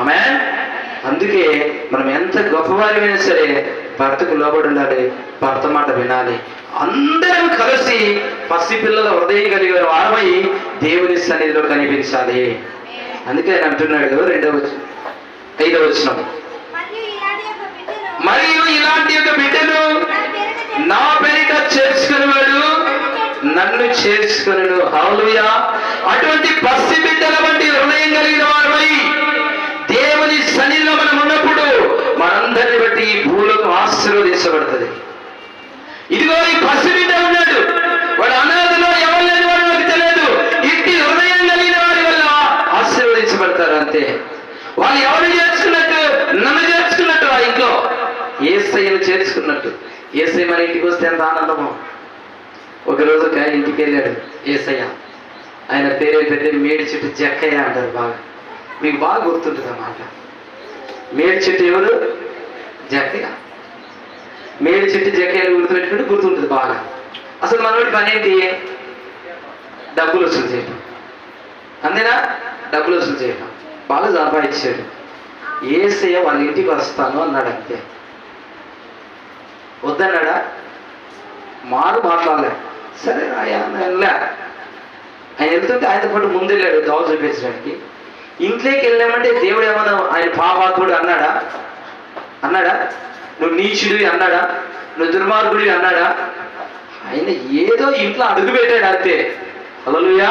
ఆమేన్. అందుకే మనం ఎంత గొప్పవారైనా సరే భర్తకు లోబడి ఉండాలి, భర్త మాట వినాలి. అందరం కలిసి పసిపిల్లల హృదయం కలిగిన వారమై దేవుని సన్నిధిలో కనిపించాలి. అందుకే ఆయన అంటున్నాడు 5వ వచనం, మరియు ఇలాంటి ఒక బిడ్డను నా పేరిట చేర్చుకునేవాడు నన్ను చేర్చుకును. హల్లెలూయా. అటువంటి పసి బిడ్డల వంటి హృదయం కలిగిన వారమై దేవుని సన్నిధిలో మనం ఉన్నప్పుడు మనందరిని బట్టి ఈ భూలోకం ఆశీర్వదించబడుతుంది. ఇదిగో ఈ పసి బిడ్డ ఉన్నాడు, వాడు అనాథలో ఎవరు లేని వాడు నాకు తెలియదు. ఇట్టి హృదయం కలిగిన వారి వల్ల ఆశీర్వదించబడతారు. అంతే. వాళ్ళు ఎవరు చేర్చుకున్నట్టు? నన్ను చేర్చుకున్నట్టు. ఆ ఇంట్లో యేసయ్యను చేర్చుకున్నట్టు. యేసయ్య మన ఇంటికి వస్తే ఎంత ఆనందమో. ఒకరోజు ఒక ఇంటికి వెళ్ళాడు యేసయ్య. ఆయన పేరు పెద్ద మేడి చెట్టు జక్కయ్య అంటారు. మీకు బాగా గుర్తుంటుంది అన్నమాట. మేడి చెట్టు ఎవరు? జక్కయ్య. మేడి చెట్టు జక్కయ్యను గుర్తుపెట్టుకుంటే గుర్తుంటుంది బాగా. అసలు మనోడి పని ఏంటి? డబ్బులు వసూలు చేయటం. అంతేనా? డబ్బులు వసూలు చేయటం. బాగా సంపాదించాడు. యేసయ్య వాళ్ళ ఇంటికి వస్తాను అన్నాడు. అంతే. వద్దన్నాడా? మాట్లాడలే. సరే రాయా వెళ్ళా. ఆయన వెళ్తుంటే ఆయనతో పాటు ముందు వెళ్ళాడు దోవ చూపించడానికి. ఇంట్లోకి వెళ్ళామంటే దేవుడు ఏమన్నా ఆయన పాపాత్ముడు అన్నాడా? నువ్వు నీచుడివి అన్నాడా? నువ్వు దుర్మార్గుడివి అన్నాడా? ఆయన ఏదో ఇంట్లో అడుగు పెట్టాడు అంతే. హల్లెలూయా.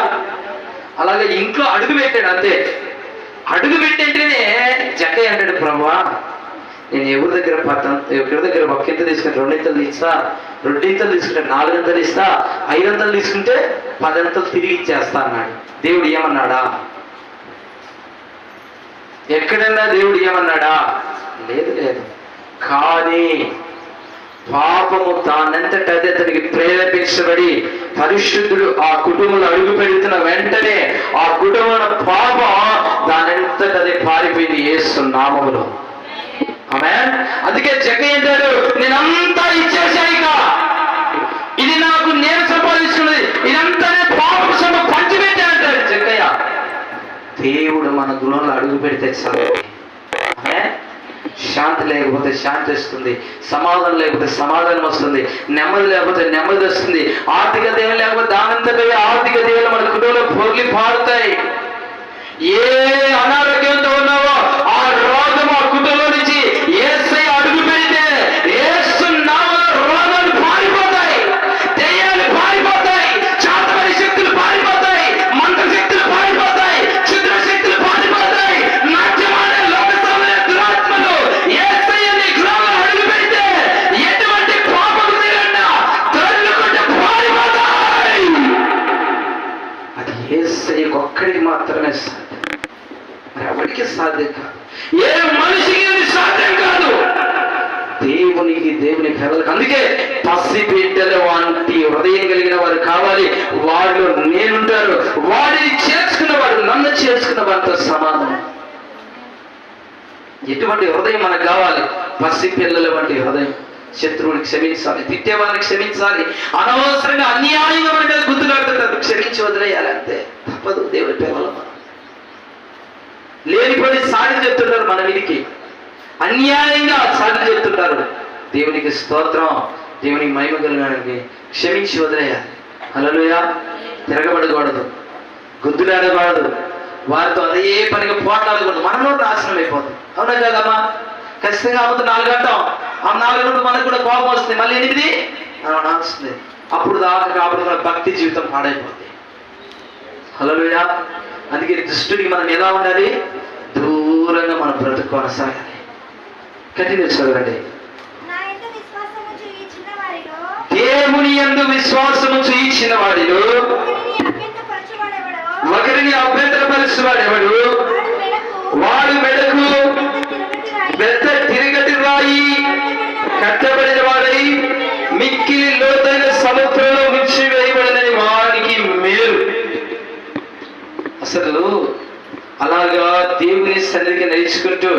అలాగే ఇంట్లో అడుగు పెట్టాడు అంతే. అడుగు పెట్టేంటేనే జక్కయ్య అంటాడు, ప్రభువా నేను ఎవరి దగ్గర ఒక్కింత తీసుకుంటే 2 ఇస్తా, 2 తీసుకుంటే 4 ఇస్తా, 5 తీసుకుంటే 10 తిరిగి ఇచ్చేస్తా అన్నాడు. దేవుడు ఏమన్నాడా? ఎక్కడన్నా దేవుడు ఏమన్నాడా? లేదు. కానీ పాపము దానంతట అదే అతనికి ప్రేరేపించబడి పరిశుద్ధుడు ఆ కుటుంబంలో అడుగు పెడుతున్న వెంటనే ఆ కుటుంబం పాపం దానంతట అదే పారిపోయింది యేసు నామములో. ఆమేన్. అందుకే జక్కయ్య అంటాడు, నేనంతా ఇచ్చేసాయిక, ఇది నాకు నేను సంపాదించుకున్నది, ఇదంతా పాపం సొమ్ము పంచిపెట్టా అంటాడు జక్కయ్య. దేవుడు మన గుణంలో అడుగు పెడితే చాలు. శాంతి లేకపోతే శాంతి వస్తుంది, సమాధానం లేకపోతే సమాధానం వస్తుంది, నెమ్మది లేకపోతే నెమ్మది వస్తుంది, ఆర్థిక దేవులు లేకపోతే దానంతట ఆర్థిక దేవులు మన కుటుంబంలో పొర్లి పారుతాయి. ఏ అనారోగ్యంతో ఉన్నావో ఆ రోగం ఆ కుటుంబంలో నుంచి యేసయ్య అడుగు పెడితే యేసు నామములో రోగాలు పారిపోతాయి, దెయ్యాలు పారిపోతాయి, చాతపడి శక్తులు పారిపోతాయి, మంత్ర శక్తులు పారిపోతాయి, క్షుద్ర శక్తులు పారిపోతాయి, నాట్యమాడే లోక సంబంధ దురాత్మలు యేసయ్య నీ గృహంలో అడుగు పెడితే ఎటువంటి పాపం తీరన్నా తరులుకుంటే పారిపోతాయి. అది యేసయ్యకు ఒక్కడికి మాత్రమే సాధ్యం, ఎవరికి సాధ్యం కాదు, ఏ మనిషికి సాధ్యం కాదు, దేవునికి దేవుని పిల్లలకు. అందుకే పసి బిడ్డల వంటి హృదయం కలిగిన వారు కావాలి. వారిలో నేనుంటారు. వాడిని చేర్చుకున్నవాడు నన్ను చేర్చుకున్న వారితో సమానం. ఎటువంటి హృదయం మనకు కావాలి? పసి పిల్లల వంటి హృదయం, శత్రువుని క్షమించాలి, తిట్టేవారిని క్షమించాలి, అనవసరంగా అన్యాయంగా మన మీద గుర్తులాడుతుంటారు, క్షమించి వదిలేయాలి అంతే. తప్పదు. దేవుని పిల్లలు మనం లేనిపోయి సాటి చెప్తుంటారు, మన వీరికి అన్యాయంగా సాటి చెప్తుంటారు. దేవునికి స్తోత్రం, దేవునికి మహిమ కలగడానికి క్షమించి వదిలేయాలి. హల్లెలూయా. తిరగబడకూడదు, గుద్దులాడకూడదు, వారితో అదే పనిగా పోట్లాడకూడదు. మనలో నాశనం అయిపోతుంది. అవునా కదమ్మా? ఖచ్చితంగా అవుతుంది. 4 గంటం ఆ 4 గంటలు మనకు కూడా కోపం వస్తుంది, మళ్ళీ 8 వస్తుంది. అప్పుడు దాకా కాబట్టి మన భక్తి జీవితం పాడైపోతుంది. హల్లెలూయా. అందుకే దుష్టుడికి మనం ఎలా ఉండాలి? దూరంగా మనం బ్రతుకు కొనసాగాలి. కంటిన్యూ చదవండి. దేవుని యందు విశ్వాసము చూయించిన వాడిలో ఒకరిని అభ్యంతరపరచువాడెవడు? వాడు మెడకు పెద్ద తిరగటి రాయి కట్టబడిన వాడై మిక్కిలి లోతైన సముద్రంలో ముంచి వేయబడినని వారికి మేలు. అసలు అలాగా దేవుని సన్నిధికి నడుచుకుంటూ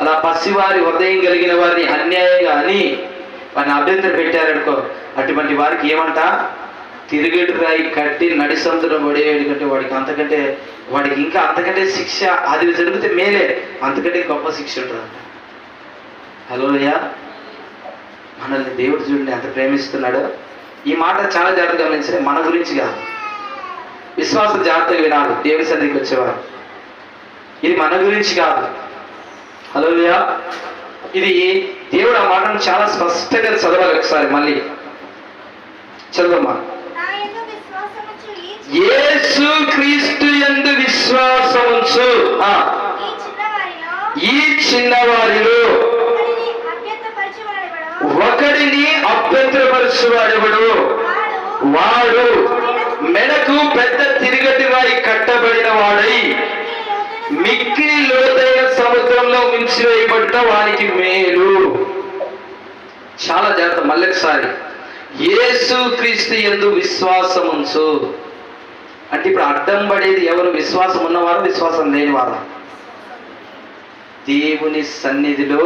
అలా పసివారి హృదయం కలిగిన వారిని అన్యాయంగా అని వారిని అభ్యంతరం పెట్టారనుకో, అటువంటి వారికి ఏమంట? తిరిగేటు రాయి కట్టి నడి సముద్రం పడేయడం కంటే వాడికి ఇంకా అంతకంటే శిక్ష, అది జరిగితే మేలే, అంతకంటే గొప్ప శిక్ష ఉంటుందంట. హల్లెలూయా. మనల్ని దేవుడు చూడండి ఎంత ప్రేమిస్తున్నాడో. ఈ మాట చాలా జాగ్రత్తగా గమనించండి. మన గురించి కాదు, విశ్వాసం జాగ్రత్తగా వినాలి. దేవుని సన్నిధికి వచ్చేవారు, ఇది మన గురించి కాదు. హల్లెలూయా. ఇది దేవుడు ఆ మాటను చాలా స్పష్టంగా చదవాలి. ఒకసారి మళ్ళీ చదవమ్మా. యేసు క్రీస్తు యందు విశ్వాసముంచు ఈ చిన్నవారిలో ఒకడిని అభ్యంతరపరచువాడెవడు? వాడు మెడకు పెద్ద తిరగటి రాయి కట్టబడిన వాడై మిక్కిలి లోతైన సముద్రంలో ముంచివేయబడ్డ వానికి మేలు. చాలా జాగ్రత్త. మళ్ళీ ఒకసారి. యేసు క్రీస్తు యందు విశ్వాసముంచు అంటే ఇప్పుడు అడ్డం పడేది ఎవరు? విశ్వాసం ఉన్నవారు, విశ్వాసం లేనివారు. దేవుని సన్నిధిలో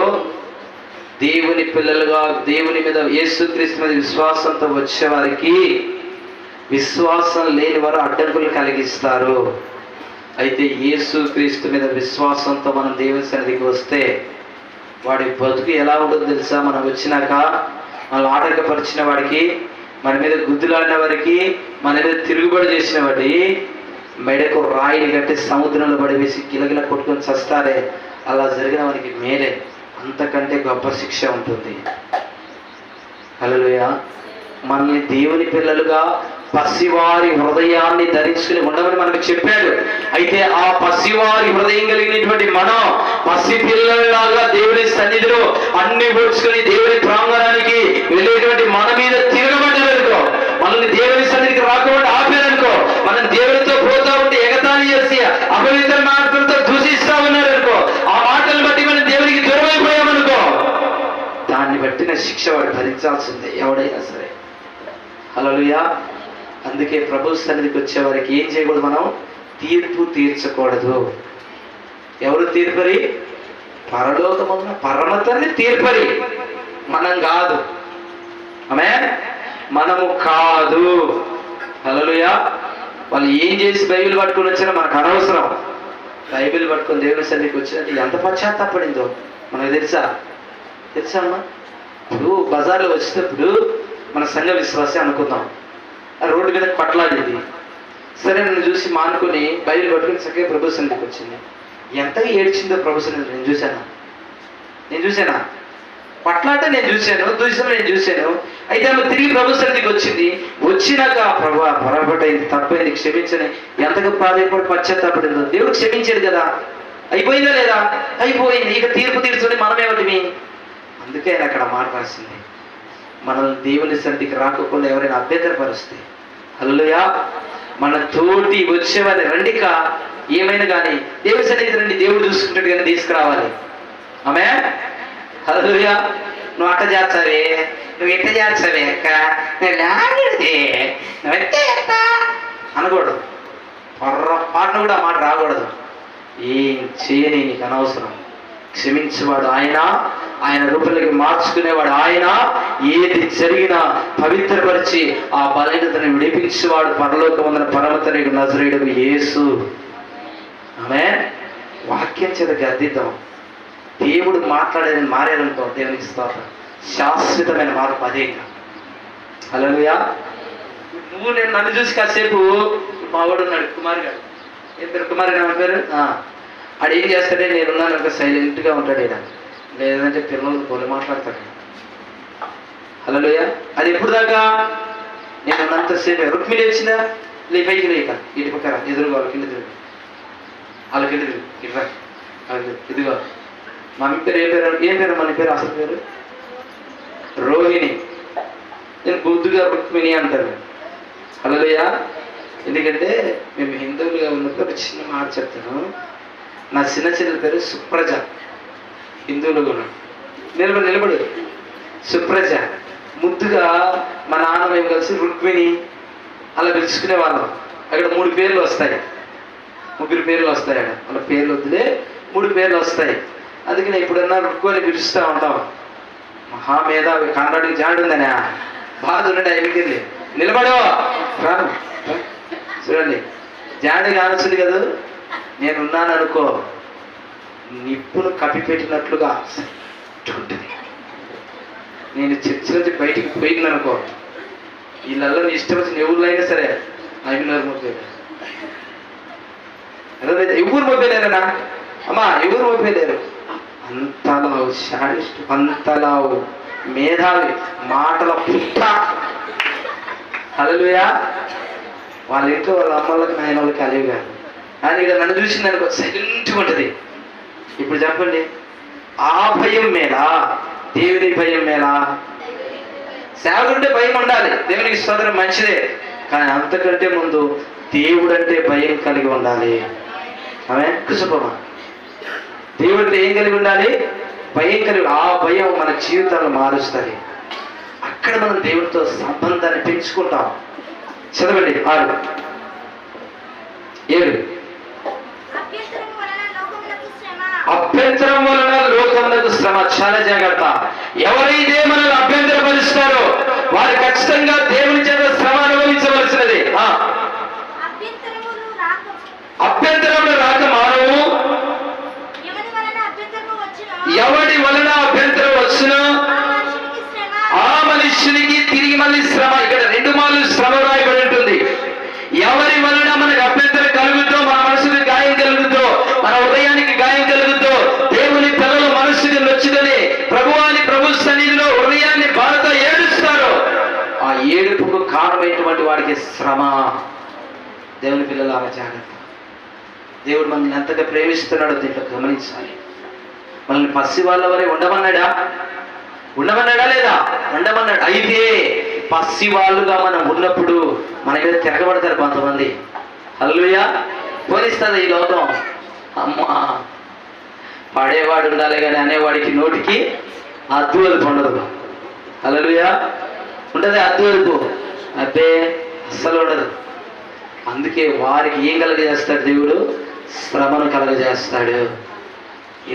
దేవుని పిల్లలుగా దేవుని మీద, యేసుక్రీస్తు మీద విశ్వాసంతో వచ్చేవారికి విశ్వాసం లేని వారు అడ్డంకులు కలిగిస్తారు. అయితే యేసుక్రీస్తు మీద విశ్వాసంతో మనం దేవుని సన్నిధికి వస్తే వాడి బతుకు ఎలా ఉంటుందో తెలుసా? మనం వచ్చినాక మనల్ని ఆటంకపరిచిన వాడికి, మన మీద గుద్దులాడిన వారికి, మన మీద తిరుగుబడి చేసిన వాడి మెడకు రాయిని కట్టి సముద్రంలో పడివేసి గిలగిల కొట్టుకొని చస్తారే, అలా జరిగిన వారికి మేలే, అంతకంటే గొప్ప శిక్ష ఉంటుంది. హల్లెలూయా. మనల్ని దేవుని పిల్లలుగా పసివారి హృదయాన్ని ధరించుకుని ఉండమని మనకు చెప్పాడు. అయితే ఆ పసివారి హృదయం కలిగినటువంటి మనం పసి పిల్లలాగా దేవుని సన్నిధిలో అన్ని పొడుచుకొని దేవుని ప్రాంగణానికి వెళ్ళేటువంటి మన మీద తిరగబడ్డారనుకో, మనల్ని దేవుని సన్నిధికి రాకుండా ఆపారనుకో, మనం దేవునితో పోతా ఉంటే ఎగతాళి చేసి అపవిత్ర మాటలతో దూషిస్తా ఉన్నారనుకో, ఆ మాటలు బట్టి మనం దేవునికి దూరమైపోయామనుకో, దాన్ని బట్టిన శిక్ష వాడు భరించాల్సిందే, ఎవడైనా సరే. హల్లెలూయా. అందుకే ప్రభు సన్నిధికి వచ్చే వారికి ఏం చేయకూడదు? మనం తీర్పు తీర్చకూడదు. ఎవరు తీర్పరి? పరలోకమున్న పరమ తండ్రి తీర్పరి, మనం కాదు. ఆమేన్. మనము కాదు. హల్లెలూయా. వాళ్ళు ఏం చేసి బైబిల్ పట్టుకొని వచ్చినా మనకు అనవసరం. బైబిల్ పట్టుకొని దేవుని సన్నిధికి వచ్చినట్టు ఎంత పశ్చాత్తాపడిందో మనకు తెలుసా అమ్మా? ఇప్పుడు బజార్లో వచ్చేటప్పుడు మన సంఘ విశ్వాసం అనుకుందాం, రోడ్డు మీద కొట్లాడేది, సరే నన్ను చూసి మానుకొని బైబిల్ పట్టుకుని చక్కగా ప్రభు సన్నిధికి వచ్చింది. ఎంతగా ఏడ్చిందో ప్రభు సన్నిధి నేను చూశానా? కొట్లాట నేను చూశాను. అయితే ఆమె తిరిగి ప్రభు సన్నిధికి వచ్చింది. వచ్చినాక ప్రభు పొరపాటైంది, తప్పైంది, క్షమించని ఎంతగా బాధపడి పశ్చాత్తాపడిందో. దేవుడు క్షమించాడు కదా, అయిపోయిందా లేదా? అయిపోయింది. ఇక తీర్పు తీర్చుకొని మనమేమిటి? అందుకే ఆయన అక్కడ మాట రాసింది, మనల్ని దేవుని సన్నిధికి రాకుండా ఎవరైనా అభ్యంతరపరిస్తే, హల్లెలూయా, మన తోటి వచ్చేవారిని రండిక ఏమైనా కానీ దేవుని సన్నిధికి రండి, దేవుడు చూసుకుంటాడు కానీ తీసుకురావాలి. ఆమేన్. హల్లెలూయా. నువ్వు అట్ట చేస్తావే, నువ్వు ఎట్ట చేస్తావే అక్క, నువ్వెట్టే ఎత్తా అనకూడదు. పొర్రపాటును కూడా ఆ మాట రాకూడదు. ఏం చేయని నీకు అనవసరం. క్షమించేవాడు ఆయన, ఆయన రూపంలోకి మార్చుకునేవాడు ఆయన, ఏది జరిగినా పవిత్రపరిచి ఆ బలహీనతను విడిపించేవాడు పరలోకమందున పరమతండ్రి నజరేయుడు యేసు. ఆమేన్. వాక్యం చేత గద్దిద్దాం. దేవుడు మాట్లాడేది మారేదనుకో, దేవునికి స్తోత్రం. శాశ్వతమైన మార్పు అదే. హల్లెలూయా. నువ్వు నన్ను చూసి కాసేపు మావాడు ఉన్నాడు కుమార్ గారు, ఏం పేరు కుమార్ గారు పేరు, ఆడు ఏం చేస్తాడే, నేనున్నాను ఇంకా సైలెంట్గా ఉంటాడు ఈయన, లేదంటే పిల్లలు పొలి మాట్లాడతాడు. హల్లెలూయా. అది ఎప్పుడు దాకా నేను ఉన్నంతసేపు రుక్మిణి వచ్చిందా, లే పైకి లేక ఇటు పక్కన ఎదురుగా వాళ్ళకి ఇల్లు తిరుగు, వాళ్ళకి ఇల్లు తిరుగు, ఇట్లా ఇదిగో. మమ్మీ పేరు ఏం పేరు మన పేరు అసలు పేరు రోహిణి, నేను బుద్ధుగా రుక్మిణి అంటారు. హల్లెలూయా. ఎందుకంటే మేము హిందువులుగా ఉన్నప్పుడు ఒక చిన్న మాట చెప్తాను. నా చిన్న చెల్లెల పేరు సుప్రజ, హిందువులుగా ఉన్నాడు. నిలబడు సుప్రజ. ముద్దుగా మా నాన్న మేము కలిసి రుక్మిణి అలా పిలుచుకునే వాళ్ళం. అక్కడ 3 పేర్లు వస్తాయి, 3 పేర్లు వస్తాయి. అక్కడ వాళ్ళ పేర్లు వద్దులే, 3 పేర్లు వస్తాయి. అందుకని ఎప్పుడన్నా రుక్కు పిలుస్తూ ఉంటాం. మహామేధావి కాంట్రాక్ట్కి జాడుందనే బాధ ఉండండి. అయిపోయింది నిలబడో రాను చూడండి, జాడి కానొచ్చింది కదా. నేనున్నాను అనుకో, నిప్పును కప్పిపెట్టినట్లుగా ఉంటుంది. నేను చర్చ నుంచి బయటికి పోయింది అనుకో, వీళ్ళల్లో నీ ఇష్టం వచ్చిన ఎవరు అయినా సరే 5:30 మోపేరు. అదే ఎవరు మోపేలేరనా అమ్మా, ఎవరు మోపేలేరు. అంతలా శాడిస్ట్, అంతలా మేధావి, మాటల పుట్ట. హల్లెలూయా. వాళ్ళ ఇంట్లో వాళ్ళ అమ్మలకి నాయన వాళ్ళకి అలేవి కాదు. కానీ ఇక్కడ నన్ను చూసింది అనుకో సైలెంట్గా ఉంటుంది. ఇప్పుడు చెప్పండి, ఆ భయం మేలా దేవుని భయం మేలా? సేవకుంటే భయం ఉండాలి, దేవునికి స్తోత్రం, మంచిదే. కానీ అంతకంటే ముందు దేవుడు అంటే భయం కలిగి ఉండాలి. ఆమె కుసుపమా, దేవుడు అంటే ఏం కలిగి ఉండాలి? భయం కలిగి. ఆ భయం మన జీవితాలను మారుస్తుంది. అక్కడ మనం దేవుడితో సంబంధాన్ని పెంచుకుంటాం. చదవండి 6, 7. అభ్యంతరం వలన లోకమునకు శ్రమ. చాలా జాగ్రత్త. ఎవరైతే మనల్ని అభ్యంతరపరుస్తారో వారు ఖచ్చితంగా దేవుని చేత శ్రమ అనుభవించవలసినది. అభ్యంతరములు రాక మానవు, ఎవడి వలన అభ్యంతరం వచ్చినా ఆ మనుష్యునికి తిరిగి మళ్ళీ శ్రమ. ఇక్కడ 2 మార్లు శ్రమ రాయబడి ఉంటుంది. ఎవరి వలన మనకు అభ్యంతరం కలుగుతో, మన మనసుకి గాయం కలుగుతో, మన హృదయానికి గాయం కలుగుతో, దేవుని పిల్లలు మనసుకి నొచ్చుదని ప్రభు సన్నిధిలో హృదయాన్ని బాధతో ఏడుస్తారు. ఆ ఏడుపుకు కారణమైనటువంటి వాడికి శ్రమ. దేవుని పిల్లలు అలా జాగ్రత్త. దేవుడు మనల్ని ఎంతగా ప్రేమిస్తున్నాడో దీంట్లో గమనించాలి. మనల్ని పసి వాళ్ళ వరే ఉండమన్నాడా లేదా? ఉండమన్నాడు. అయితే పసి వాళ్ళుగా మనం ఉన్నప్పుడు మన మీద తిరగబడతారు కొంతమంది. హల్లెలూయా. పోలిస్తుంది ఈ లోకం. అమ్మా, పడేవాడు ఉండాలి కానీ అనేవాడికి నోటికి అద్దు వలుపు ఉండదు. హల్లెలూయా. ఉంటుంది అద్దు వలుపు? అదే అస్సలు ఉండదు. అందుకే వారికి ఏం కలగజేస్తాడు దేవుడు? శ్రమను కలగజేస్తాడు.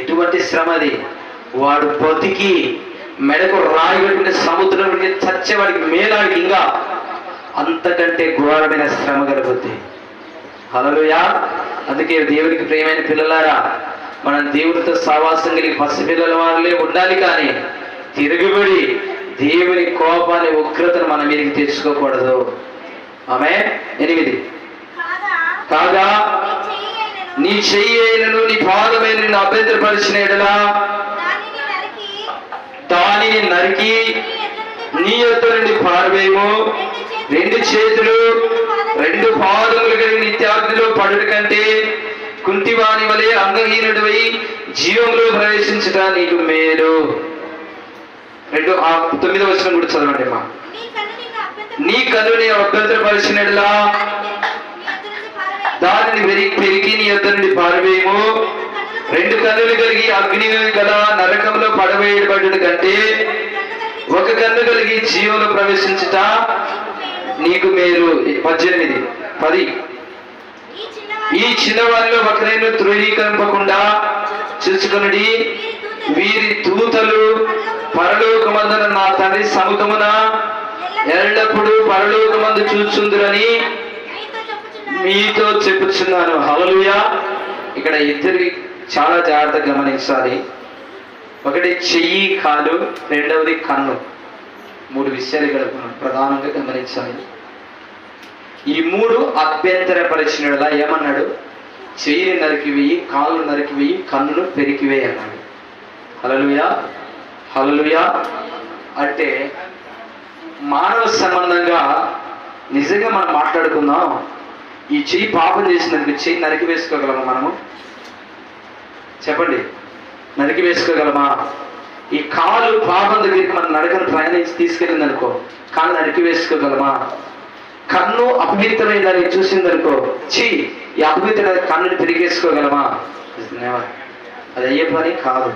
ఎటువంటి శ్రమ అది? వాడు బతికి మెడకు రాయి పెట్టుకునే సముద్రం చచ్చేవాడికి మేలాడికి ఇంకా అంతకంటే ఘోరమైన శ్రమ కలుగుతుంది. హల్లెలూయా. అందుకే దేవునికి ప్రియమైన పిల్లలారా, మనం దేవుడితో సహవాసం కలిగి పసిపిల్లల వాళ్ళే ఉండాలి. కానీ తిరుగుబడి దేవుని కోపాన్ని, ఉగ్రతను మన మీదకి తెచ్చుకోకూడదు. ఆమేన్. 8. కాగా నీ చెయ్యైనను నీ పాదమైన నిన్ను అభ్యంతరపరిచిన ఎడలా దానిని నరికి నీ యొద్ద నుండి పారవేయము. 2 చేతులు 2 పాదములు కలిగి నిత్యాగ్నిలో పడుట కంటే కుంటివాని వలె అంగహీనుడివై జీవంలో ప్రవేశించుట నీకు మేలు. 9వ వచనం కూడా చదవండి అమ్మా. నీ కన్ను నీ అభ్యంతరపరిచినట్లా దానిని పెరిగి నీ యొద్ద నుండి పారవేయము. 2 కన్నులు కలిగి అగ్ని గల నరకంలో పడవేయబడ్డ కంటే 1 కన్ను కలిగి జీవంలో ప్రవేశించుట నీకు మేలు. 18, 10. ఈ చిన్నవారిలో ఒకరైనా ధృవీకరింపకుండా చూసుకొనుడి, వీరి దూతలు పరలోకమందున నా తండ్రి సముఖమున ఎల్లప్పుడూ పరలోకమందు చూచుందురని మీతో చెప్పుచున్నాను. హల్లెలూయా. ఇక్కడ ఇద్దరి చాలా జాగ్రత్తగా గమనించాలి. ఒకటి చెయ్యి, కాలు, రెండవది కన్ను. 3 విషయాలు ఇక్కడ మనం ప్రధానంగా గమనించాలి. ఈ 3 అభ్యంతరపరిచినలా ఏమన్నాడు? చెయ్యిని నరికివేయి, కాలు నరికివేయి, కన్నును పెరికివేయి అన్నాడు. హల్లెలూయా, హల్లెలూయా. అంటే మానవ సంబంధంగా నిజంగా మనం మాట్లాడుకుందాం. ఈ చెయ్యి పాపం చేసినందుకు చెయ్యి నరికి వేసుకోగలమా? మనము చెప్పండి, నరికి వేసుకోగలమా? ఈ కాలు పాపం దగ్గరికి మన నడకను ప్రయాణించి తీసుకెళ్ళింది అనుకో, కాలు నరికి వేసుకోగలమా? కన్ను అపవిత్రమైనదని చూసిందనుకో, ఈ అపవిత్రమైన కన్నుని తిరిగేసుకోగలమా? అది అయ్యే పని కాదు.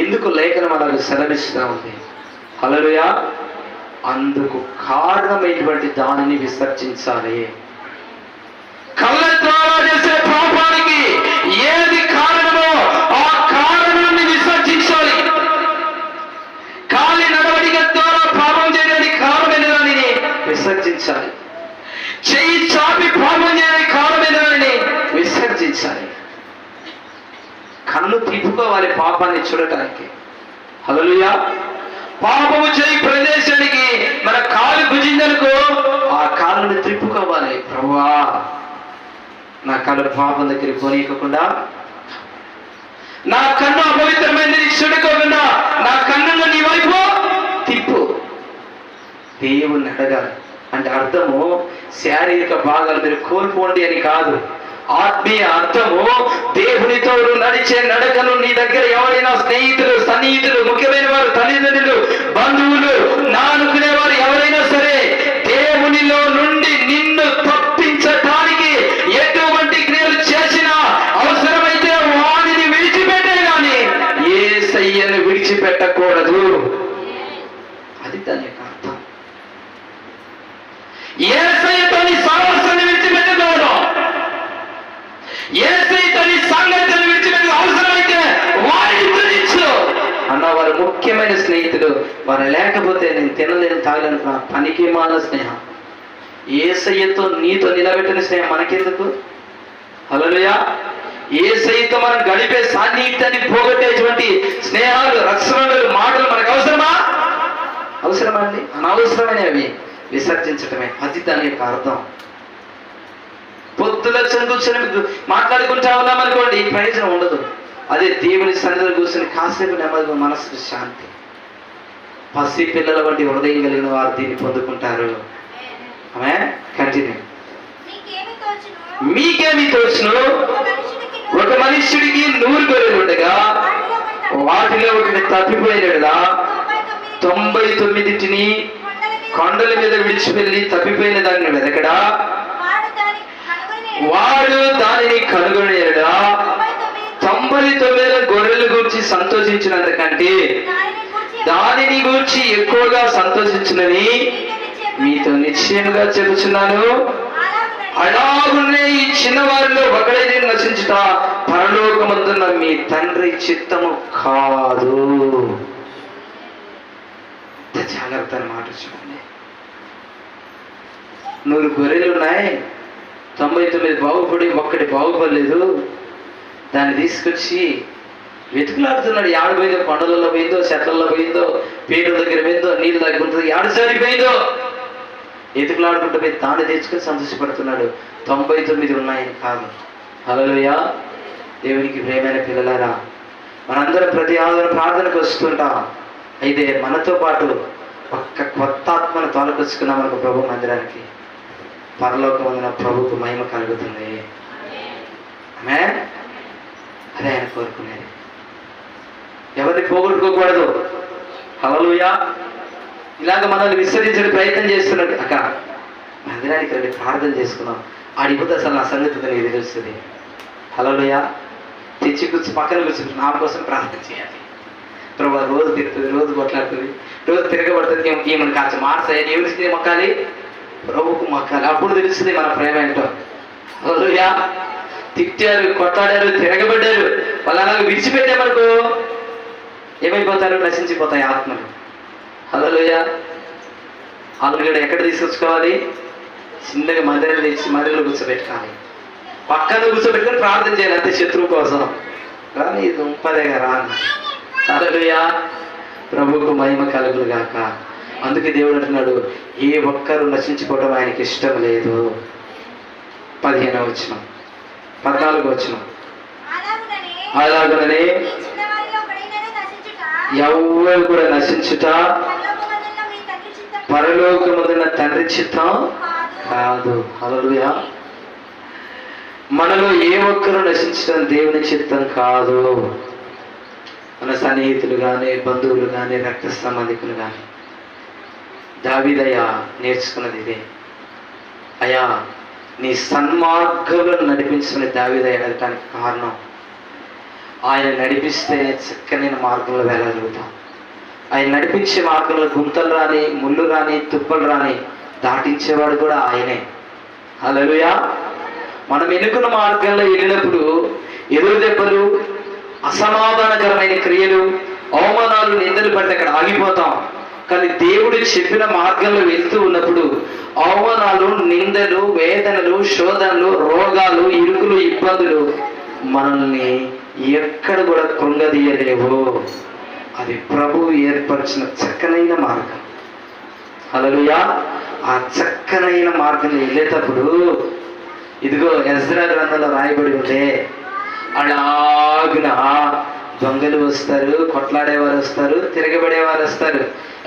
ఎందుకు లేఖనం అలాగ సెలవిస్తూ ఉంది? హల్లెలూయా. అందుకు కారణమైనటువంటి దానిని విసర్జించాలి. కళ్ళ ద్వారా చేసే పాపానికి ఏది కారణమో ఆ కారణాన్ని విసర్జించాలి. కాలి నడవడిక ద్వారా పాపం చేయడానికి కారణమైన దానిని విసర్జించాలి. చెయ్యి చాపి పాపం చేయడానికి కారణమైన దానిని విసర్జించాలి. కన్ను తిప్పుకోవాలి పాపాన్ని చూడటానికి. హల్లెలూయా. పాపము చేయి ప్రదేశానికి మన కాలు గుజిందనుకో, ఆ కాళ్ళను త్రిప్పుకోవాలి. ప్రభువా, నా కళ్ళు పాపం దగ్గరికి పోనీయకుండా, నా కన్ను అపవిత్రమైనది చూడుకోకుండా నా కన్నును నీ వైపు తిప్పు. దేవుణ్ణి అడగాలి. అంటే అర్థము శారీరక భాగాలు మీరు కోల్పోండి అని కాదు. ఆత్మీయ అర్థము దేవునితో నడిచే నడకను నీ దగ్గర ఎవరైనా స్నేహితులు, సన్నిహితులు, ముఖ్యమైన వారు, తల్లిదండ్రులు, బంధువులు, నా అనుకునేవారు ఎవరైనా సరే దేవునిలో నుండి నిన్ను తప్పించటానికి ఎటువంటి క్రియలు చేసినా అవసరమైతే వాడిని విడిచిపెట్టే గాని యేసయ్యను విడిచిపెట్టకూడదు. అది దాని యొక్క అర్థం. యేసయ్యతో నీ సహవాసాన్ని విడిచిపెట్టకూడదు. యేసయ్యతో నీ సాంగత్యాన్ని విడిచిపెట్టే అవసరమైతే వారిని త్యజించు అన్న వారు ముఖ్యమైన స్నేహితులు. వారు లేకపోతే నేను తినలేను, తాగలేను. పనికి మాల స్నేహం. యేసయ్యతో నీతో నిలబెట్టిన స్నేహం మనకెందుకు? హల్లెలూయా. యేసయ్యతో మనం గడిపే సాన్నిహిత్యాన్ని పోగొట్టేటువంటి స్నేహాలు, రక్షణలు, మాటలు మనకు అవసరమా? అవసరమా అండి? అనవసరమైనవి విసర్జించటమే. అది దాని యొక్క అర్థం. పొద్దుల కూర్చొని మాట్లాడుకుంటా ఉన్నాం అనుకోండి, ప్రయోజనం ఉండదు. అదే దేవుని సన్నిధిలో కూర్చొని కాసేపు నెమ్మదిగా మనసుకు శాంతి. పసి పిల్లల వంటి హృదయం కలిగిన వారు దీన్ని పొందుకుంటారు. ఆమె కంటిన్యూ. మీకేమి తోచును? ఒక మనుష్యుడికి 100 గొర్రెలు ఉండగా వాటిలో ఒకటి తప్పిపోయినడా 99 కొండల మీద విడిచిపెళ్ళి తప్పిపోయిన దాన్ని వెదకడా? వాడు దానిని కనుగొనేడా? 99 గొర్రెల గురించి సంతోషించినంతకంటే దానిని గురించి ఎక్కువగా సంతోషించునని మీతో నిశ్చయముగా చెబుతున్నాను. అలాగునే ఈ చిన్నవారిలో ఒకడైతే నశించుట పరలోకమందున్న మీ తండ్రి చిత్తము కాదు. జాగ్రత్త మాట చూడండి. 100 గొర్రెలు ఉన్నాయి, 99 బాగుపడి ఒక్కటి బాగుపడలేదు. దాన్ని తీసుకొచ్చి వెతుకులాడుతున్నాడు. యాడ పోయిందో, కొండలలో పోయిందో, చెట్లలో పోయిందో, పేరు దగ్గర పోయిందో, నీళ్ళు దగ్గర ఉంటుంది, యాడ సరిపోయిందో ఎతుకులాడుకుంటూ పోయి దాన్ని తెచ్చుకొని సంతోషపడుతున్నాడు. 99 ఉన్నాయని కాదు. హల్లెలూయా. దేవునికి ప్రియమైన పిల్లలారా, మనందరం ప్రతి ఆదివారం ప్రార్థనకు వస్తుంటాం. అయితే మనతో పాటు ఒక్క కొత్త ఆత్మను తోలుకొచ్చుకున్నాం మనకు ప్రభు మందిరానికి, పరలోకమందున ప్రభుకు మహిమ కలుగుతుంది. ఆమేన్. అదే ఆయన కోరుకునేది. ఎవరిని పోగొట్టుకోకూడదు. హల్లెలూయా. ఇలాగ మనల్ని విస్తరించడానికి ప్రయత్నం చేస్తున్నాడు. అక్క మందిరానికి రండి, ప్రార్థన చేసుకున్నాం. ఆడిపోతే అసలు నా సంగతి నీకు తెలుస్తుంది. హల్లెలూయా. తెచ్చి కూర్చు పక్కన కూర్చుని నా కోసం ప్రార్థన చేయాలి. ప్రభు రోజు తిరుగుతుంది, రోజు కొట్లాడుతుంది, రోజు తిరగబడుతుంది. ఏమని కాస్త మార్చాలి, ఎవరికి మొక్కాలి? ప్రభుకు మొక్కాలి. అప్పుడు తెలుస్తుంది మన ప్రేమ ఏంటో. హల్లెలూయా. తిట్టారు, కొట్లాడారు, తిరగబడ్డారు. వాళ్ళు అలాగే విడిచిపెట్టామనుకో ఏమైపోతారు? నశించిపోతాయి ఆత్మలు. హల్లెలూయా. వాళ్ళు కూడా ఎక్కడ తీసుకొచ్చుకోవాలి? చిన్నగా మందిరం తెచ్చి మందిరంలో కూర్చోబెట్టుకోవాలి. పక్కన కూర్చోబెట్టుకొని ప్రార్థన చేయాలి అంతే, శత్రువు కోసం. కానీ ఇది ఉంపదేగా రా. హల్లెలూయా. ప్రభువుకు మహిమ కలుగును గాక. అందుకే దేవుడు అంటున్నాడు, ఏ ఒక్కరు నశించిపోవడం ఆయనకి ఇష్టం లేదు. 15వ వచనం, 14వ వచనం. అలాగనే ఎవరు కూడా నశించుట పరలోకమున్న తండ్రి చిత్తం కాదు. హల్లెలూయా. మనలో ఏ ఒక్కరు నశించడం దేవుని చిత్తం కాదు. మన సన్నిహితులు కానీ, బంధువులు కానీ, రక్త సంబంధికులు కానీ. దావీదయ్యా నేర్చుకున్నది ఇదే. అయ్యా నీ సన్మార్గంలో నడిపించుకుని దావీదయ్య అడగటానికి కారణం, ఆయన నడిపిస్తే చక్కనైన మార్గంలో వెళ్ళగలుగుతాం. ఆయన నడిపించే మార్గంలో గుంతలు రాని, ముళ్ళు రాని, తుప్పలు రాని దాటించేవాడు కూడా ఆయనే. హల్లెలూయా. మనం ఎన్నుకున్న మార్గంలో వెళ్ళినప్పుడు ఎదురు దెబ్బలు, అసమాధానకరమైన క్రియలు, అవమానాలు, నిందలు పడితే అక్కడ ఆగిపోతాం. కానీ దేవుడు చెప్పిన మార్గంలో వెళ్తూ ఉన్నప్పుడు అవమానాలు, నిందలు, వేదనలు, శోధనలు, రోగాలు, ఇరుకులు, ఇబ్బందులు మనల్ని ఎక్కడ కూడా కృంగదీయలేవు. అది ప్రభువు ఏర్పరిచిన చక్కనైన మార్గం. హల్లెలూయా. ఆ చక్కనైన మార్గంలో వెళ్ళేటప్పుడు ఇదిగో ఎజ్రా గ్రంథంలో రాయబడి ఉంటే అలాగున దొంగలు వస్తారు, కొట్లాడేవారు వస్తారు, తిరగబడేవారు వస్తారు.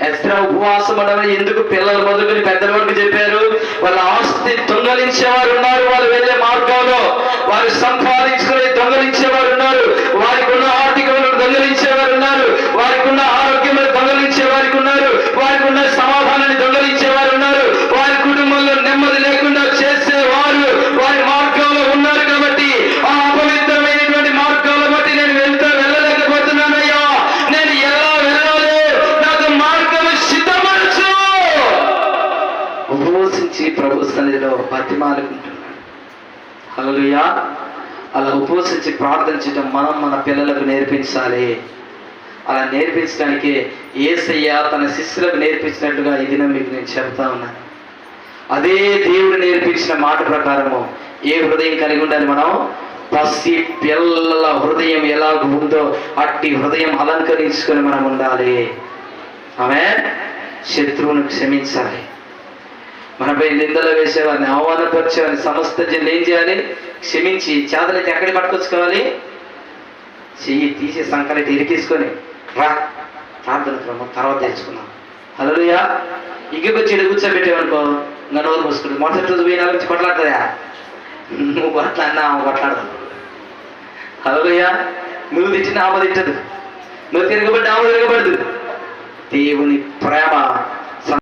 ఎజ్రా ఉపవాసం ఉండమని ఎందుకు పిల్లలు మొదలుకొని పెద్దల వరకు చెప్పారు? వాళ్ళ ఆస్తి దొంగలించేవారు ఉన్నారు, వాళ్ళు వెళ్ళే మార్గంలో వారు సంపాదించుకుని దొంగలించేవారు ఉన్నారు, వారికి ఉన్న ఆర్థికములను దొంగలించేవారు ఉన్నారు, వారికి ఉన్న ఆరోగ్యములను దొంగలించే వారికి ఉన్నారు, వారికి ఉన్న సమాధానాన్ని దొంగలించేవారు ఉన్నారు, వారి కుటుంబంలో నెమ్మది లేకుండా చేసేవారు వారి మార్గంలో ఉన్నారు. కాబట్టి ఆ అపవిత్రమైనటువంటి మార్గాల బట్టి నేను వెళ్ళలేకపోతున్నానయ్యా, నేను ఎలా వెళ్ళాలి, నాకు మార్గం సిద్ధపరచు. ఉపవసించి ప్రభు సన్నిధిలో బతిమాలుకుంటున్నాడు. హల్లెలూయా. అలా ఉపవసించి ప్రార్థించడం మనం మన పిల్లలకు నేర్పించాలి. అలా నేర్పించడానికి యేసయ్య తన శిష్యులకు నేర్పించినట్టుగా ఈ దినం మీకు నేను చెప్తా ఉన్నాను. అదే దేవుడు నేర్పించిన మాట ప్రకారము ఏ హృదయం కలిగి ఉండాలి? మనం పసి పిల్లల హృదయం ఎలాగ ఉందో అట్టి హృదయం అలంకరించుకొని మనం ఉండాలి. ఆమేన్. శత్రువును క్షమించాలి. మనపై నిందలు వేసేవారిని, అవమానపరిచేవారిని సమస్త జనులు ఏం చేయాలి? క్షమించి చేతనైతే ఎక్కడికి పట్టుకొచ్చుకోవాలి? చెయ్యి తీసి సంకలైతే ఇరికేసుకొని రా ప్రార్థన క్రమం తర్వాత తెచ్చుకున్నాం. హల్లెలూయా. ఇంకొక చెడు కూర్చోబెట్టేవనుకో ఇంకా నోరు మూసుకుంటుంది. మొదటి రోజు పోయిన నుంచి కొట్లాడుతుందా? నువ్వు కొట్లాడినా ఆమె కొట్లాడదు. హల్లెలూయా. నువ్వు తిట్టిన ఆమె తిట్టదు, నువ్వు తిరగబడ్డా ఆమె తిరగబడదు. దేవుని ప్రేమ